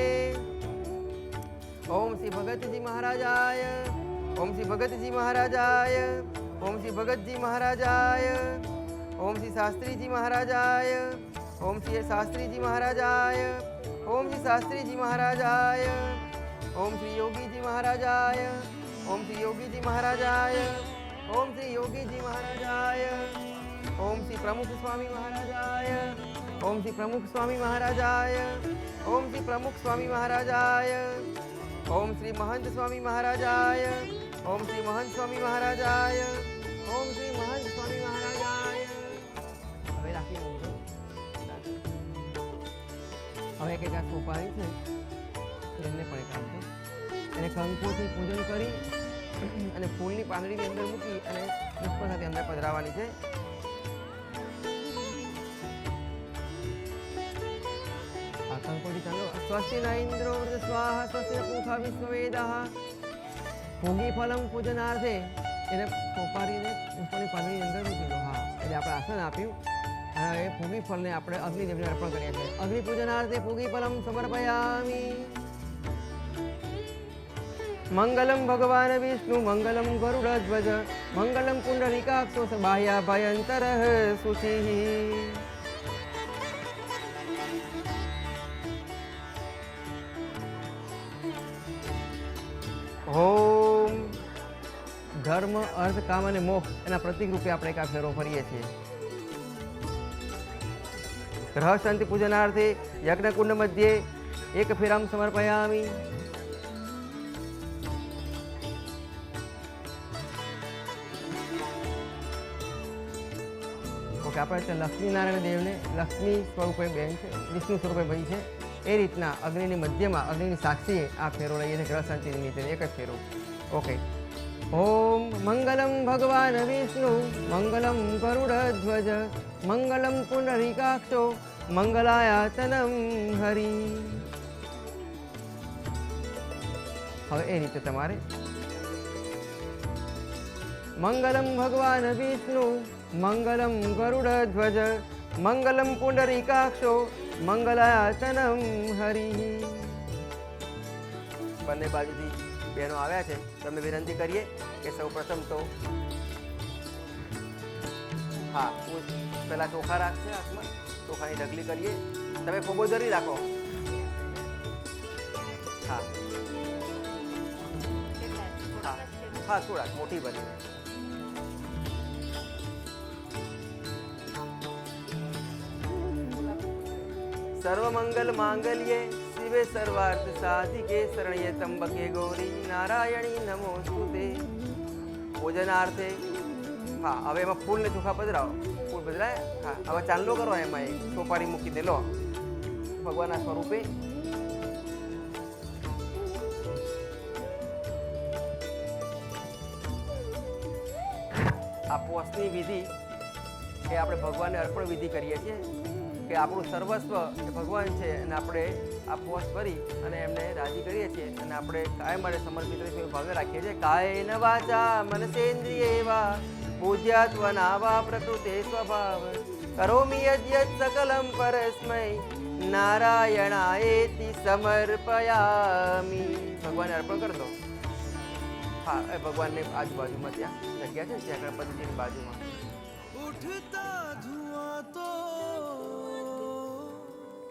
ઓમ શ્રી ભગતજી મહારાજાય. ઓમ શ્રી ભગતજી મહારાજાય. ઓમ શ્રી ભગતજી મહારાજાય. ઓમ શ્રી શાસ્ત્રીજી મહારાજાય. ઓમ શ્રી શાસ્ત્રીજી મહારાજાય. ઓમ શ્રી શાસ્ત્રીજી મહારાજાય. ઓમ શ્રી યોગીજી મહારાજાય. ઓમ શ્રી યોગીજી મહારાજાય. ઓમ શ્રી યોગીજી મહારાજાય. ઓમ શ્રી પ્રમુખ સ્વામી મહારાજાય. ઓમ શ્રી પ્રમુખ સ્વામી મહારાજાય. ઓમ શ્રી પ્રમુખ સ્વામી મહારાજાય. ઓમ શ્રી મહંત સ્વામી મહારાજાય. ઓમ શ્રી મહંત સ્વામી મહારાજાય. ઓમ શ્રી મહંત સ્વામી મહારાજાય. હવે રાખી મૂકજો. હવે કંઈક આ સોપારી છે એમને પણ એક આપજો. એને કંકુથી પૂજન કરી અને ફૂલની પાંદડીની અંદર મૂકી અને પુષ્પ સાથે અંદર પધરાવવાની છે. આ કંકોથી ચાલો. સ્વસ્તિ ન ઇન્દ્રો વૃદ્ધ સ્વાહા સ્વસ્તિ ન પૂષા વિશ્વવેદાઃ. ભોગી ફલમ પૂજનાર્થે એને સોપારીને પુષ્પની પાંદડીની અંદર મૂકી દો. હા એટલે આપણે આસન આપ્યું અને એ ભોગી ફળને આપણે અગ્નિદેવને અર્પણ કરીએ છીએ. અગ્નિ પૂજનાર્થે ભોગી ફલમ સમર્પયામિ. મંગલમ ભગવાન વિષ્ણુ મંગલમ ગરુડધ્વજ મંગલમ પુંડરીકાક્ષો બાહ્યા ભયંતર શુચિ. ધર્મ, અર્થ, કામ અને મોક્ષ એના પ્રતિક રૂપે આપણે એક આ ફેરો ફરીએ છીએ. ગ્રહ શાંતિ પૂજનાર્થે યજ્ઞકુંડ મધ્યે એક ફેરામ સમર્પયામિ. ઓકે, આપણે ત્યાં લક્ષ્મીનારાયણ દેવને લક્ષ્મી સ્વરૂપે બેન છે, વિષ્ણુ સ્વરૂપે ભાઈ છે, એ રીતના અગ્નિની મધ્યમાં અગ્નિની સાક્ષીએ આ ફેરો લઈએ છીએ ગ્રહ શાંતિ નિમિત્તે એક જ ફેરો. ઓકે. ઓમ મંગલમ ભગવાન વિષ્ણુ મંગલમ ગરુડધ્વજ મંગલમ પુંડરીકાક્ષો મંગલાયાતનમ હરિ. હવે એ રીતે તમારે મંગલમ ભગવાન વિષ્ણુ મંગલમ ગરુડધ્વજ મંગલમ પુંડરીકાક્ષો મંગલાયાતનમ હરિ. બંને બાજુથી બહેનો આવ્યા છે, તમે વિનંતી કરીએ કે સૌ પ્રથમ તો હા હું પહેલાં ચોખા રાખશે હાથમાં, ચોખાની ઢગલી કરીએ. તમે ખોબોદરી રાખો. હા હા હા થોડાક મોટી ભરીને. સર્વમંગલ માંગલ્યે શિવે સર્વાર્થ સાધિકે શરણ્યે ત્રંબકે ગૌરી નારાયણી નમોસ્તુતે. ભોજનાર્થે હા હવે એમાં ફૂલ ને ચોખા પધરાવો. ફૂલ પધરાય. હા હવે ચાંદલો કરો, એમાં એક સોપારી મૂકીને લો ભગવાનના સ્વરૂપે. આ પોષની વિધિ એ આપણે ભગવાનને અર્પણ વિધિ કરીએ છીએ કે આપણું સર્વસ્વ એ ભગવાન છે અને આપણે આ પોષ ભરી અને એમને રાજી કરીએ છીએ અને આપણે કાયમ માટે સમર્પિત ભાવે રાખીએ છીએ. કાયેન વાચા મનસેન્દ્રિયેવા પૂજ્યાત્વનાવા પ્રકૃતે સ્વભાવ કરોમિ યદ્યત સકલમ પરસ્મૈ નારાયણાયેતિ સમર્પયામિ. ભગવાનને અર્પણ કરી દો. હા એ ભગવાનને આજુબાજુમાં ત્યાં જગ્યા છે, ત્યાં ગણપતિજીની બાજુમાં. ઉઠતા ધુઆં તો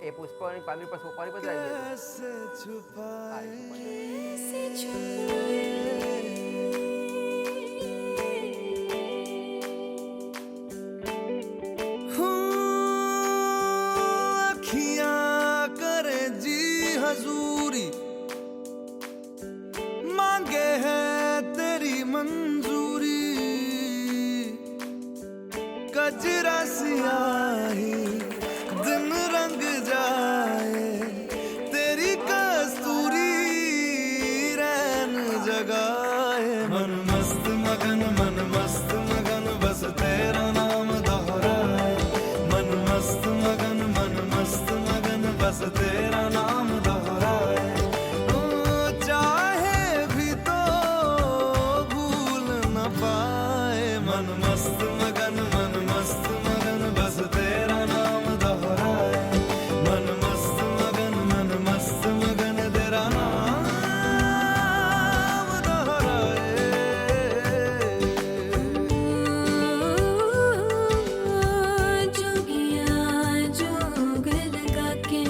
એ પુષ્પની પાંદડી પર સોપારી પધરાવી દેજો. ऐसे छुपाए अखियां करे जी हजूरी मांगे है तेरी मंजूरी कजरा सियाही दिन रंग जाए तेरी कस्तूरी रैन जगाए मन मस्त मगन बस तेरा नाम दोहराए मन मस्त मगन बस तेरा नाम दोहराए ओ, चाहे भी तो भूल न पाए मन मस्त मगन बस तेरा नाम दोहराए मन मस्त मगन तेरा नाम दोहराए जोगिया जोग लगा के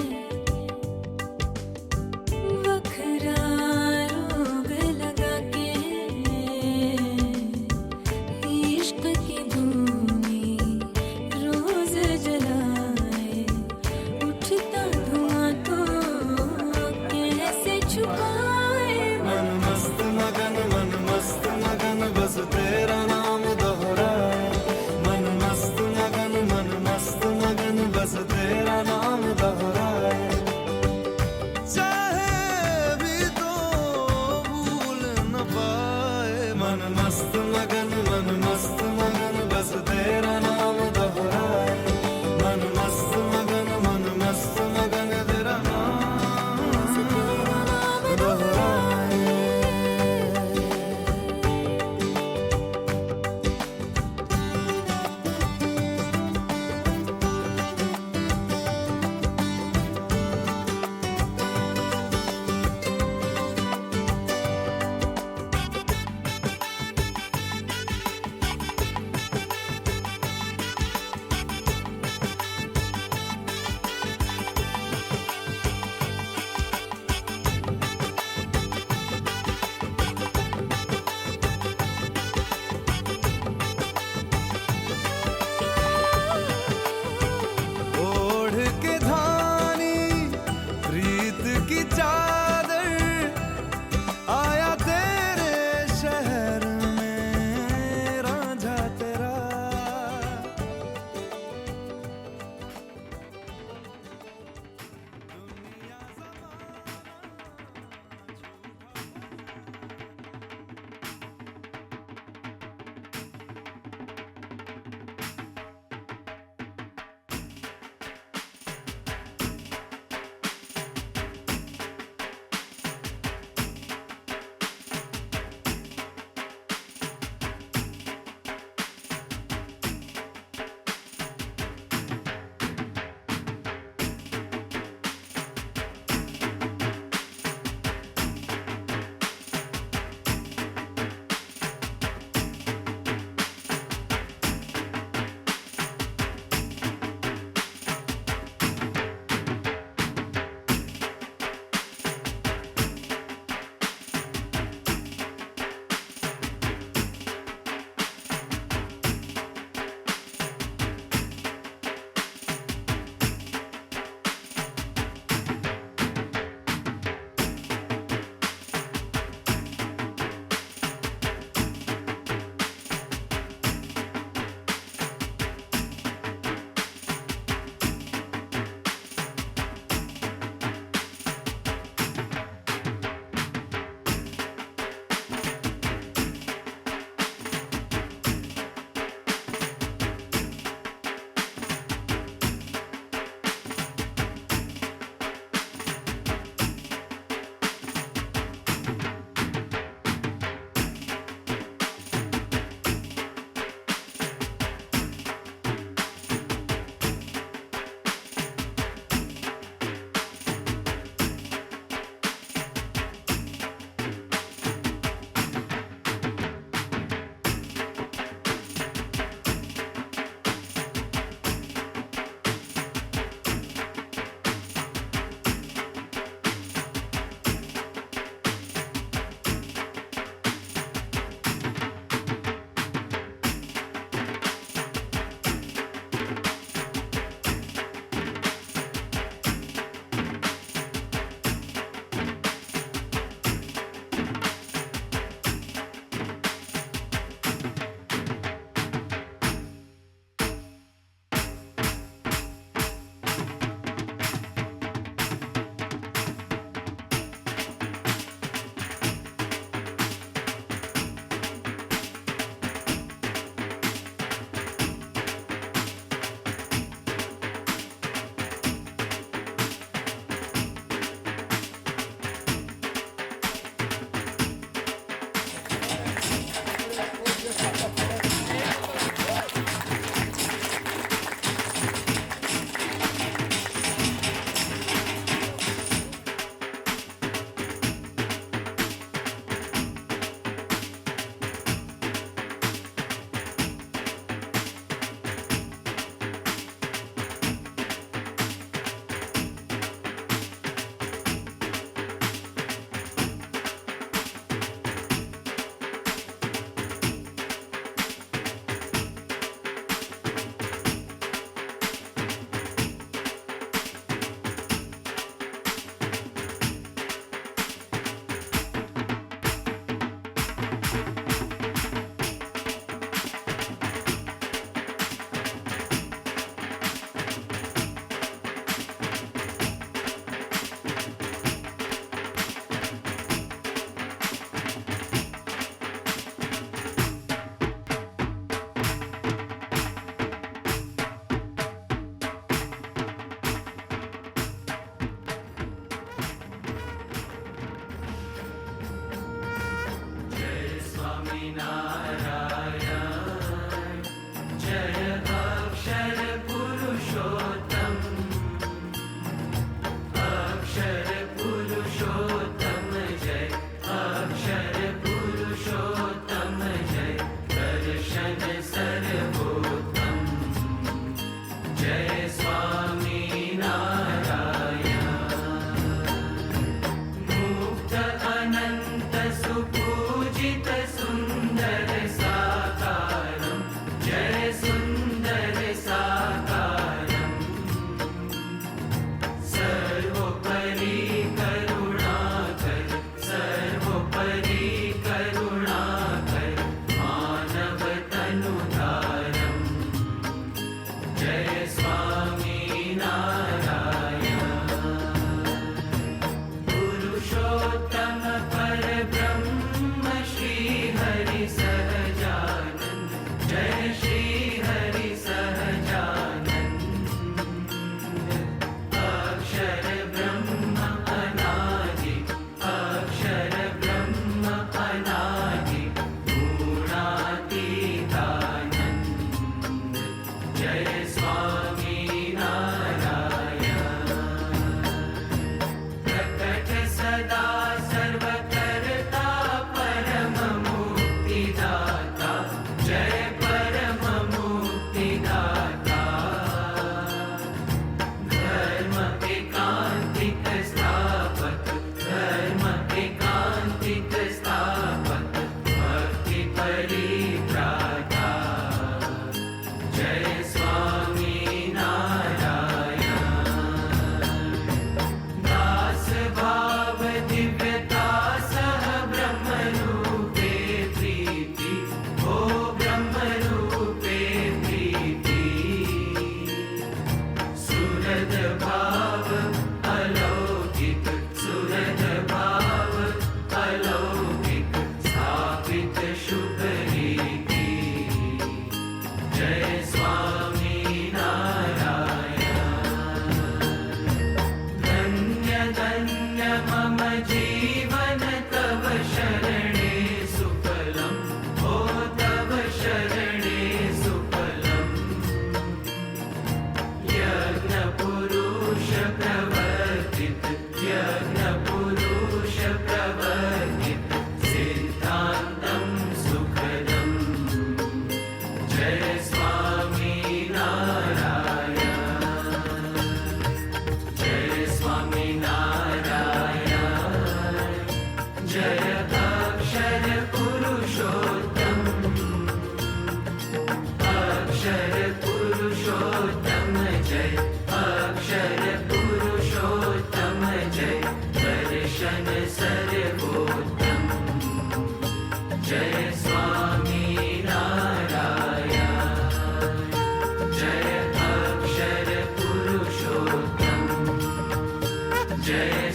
શ્રી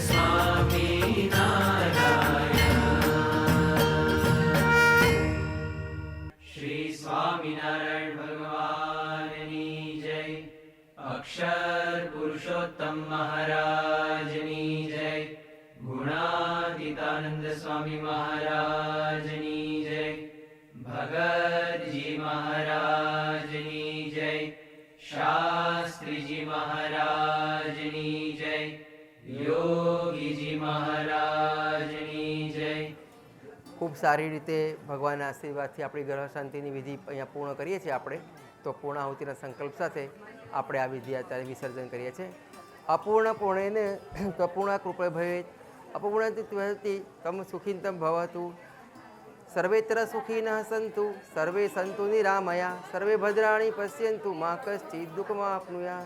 સ્વામિનારાયણ ભગવાનની જય. અક્ષર પુરુષોત્તમ મહારાજની જય. ગુણાતીતાનંદ સ્વામી મહારાજની જય. ભગતજી મહારાજની જય. શાસ્ત્રીજી મહારાજની જય. યોગીજી મહારાજની જય. ખૂબ સારી રીતે ભગવાનના આશીર્વાદથી આપણી ગ્રહ શાંતિની વિધિ અહીંયા પૂર્ણ કરીએ છીએ આપણે. તો પૂર્ણાહુતિના સંકલ્પ સાથે આપણે આ વિધિ અત્યારે વિસર્જન કરીએ છીએ. અપૂર્ણ પૂર્ણેને કપૂર્ણા કૃપે ભવેત અપૂર્ણતિ તમ સુખીનતમ ભવતુ સર્વેત્ર સુખીનઃ સંતુ સર્વે સંતુ નિરામયા સર્વે ભદ્રાણી પશ્યંતુ મા કશ્ચિદ દુઃખમાં આપનુયા.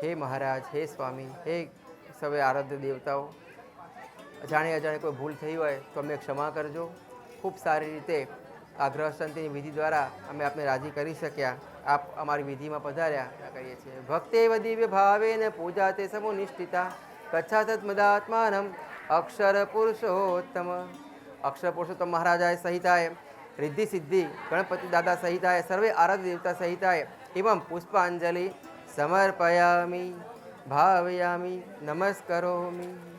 હે મહારાજ, હે સ્વામી, હે સર્વે આરાધ્ય દેવતાઓ, જાણે અજાણે કોઈ ભૂલ થઈ હોય તો અમને ક્ષમા કરજો. ખૂબ સારી રીતે આ ગ્રહ શાંતિની વિધિ દ્વારા અમે આપને રાજી કરી શક્યા. આપ અમારી વિધિમાં પધાર્યા કરીએ છીએ. ભક્તેવ દિવ્ય ભાવેન પૂજા તે સમુનિષ્ઠિતા કચ્છાતત મદાત્માનમ અક્ષર પુરુષોત્તમ. અક્ષર પુરુષોત્તમ મહારાજાય સહિતાય રિદ્ધિ સિદ્ધિ ગણપતિ દાદા સહિતાય સર્વે આરાધ્ય દેવતા સહિતાય એવં પુષ્પાંજલિ સમર્પયામિ ભાવયામિ નમસ્કરોમિ.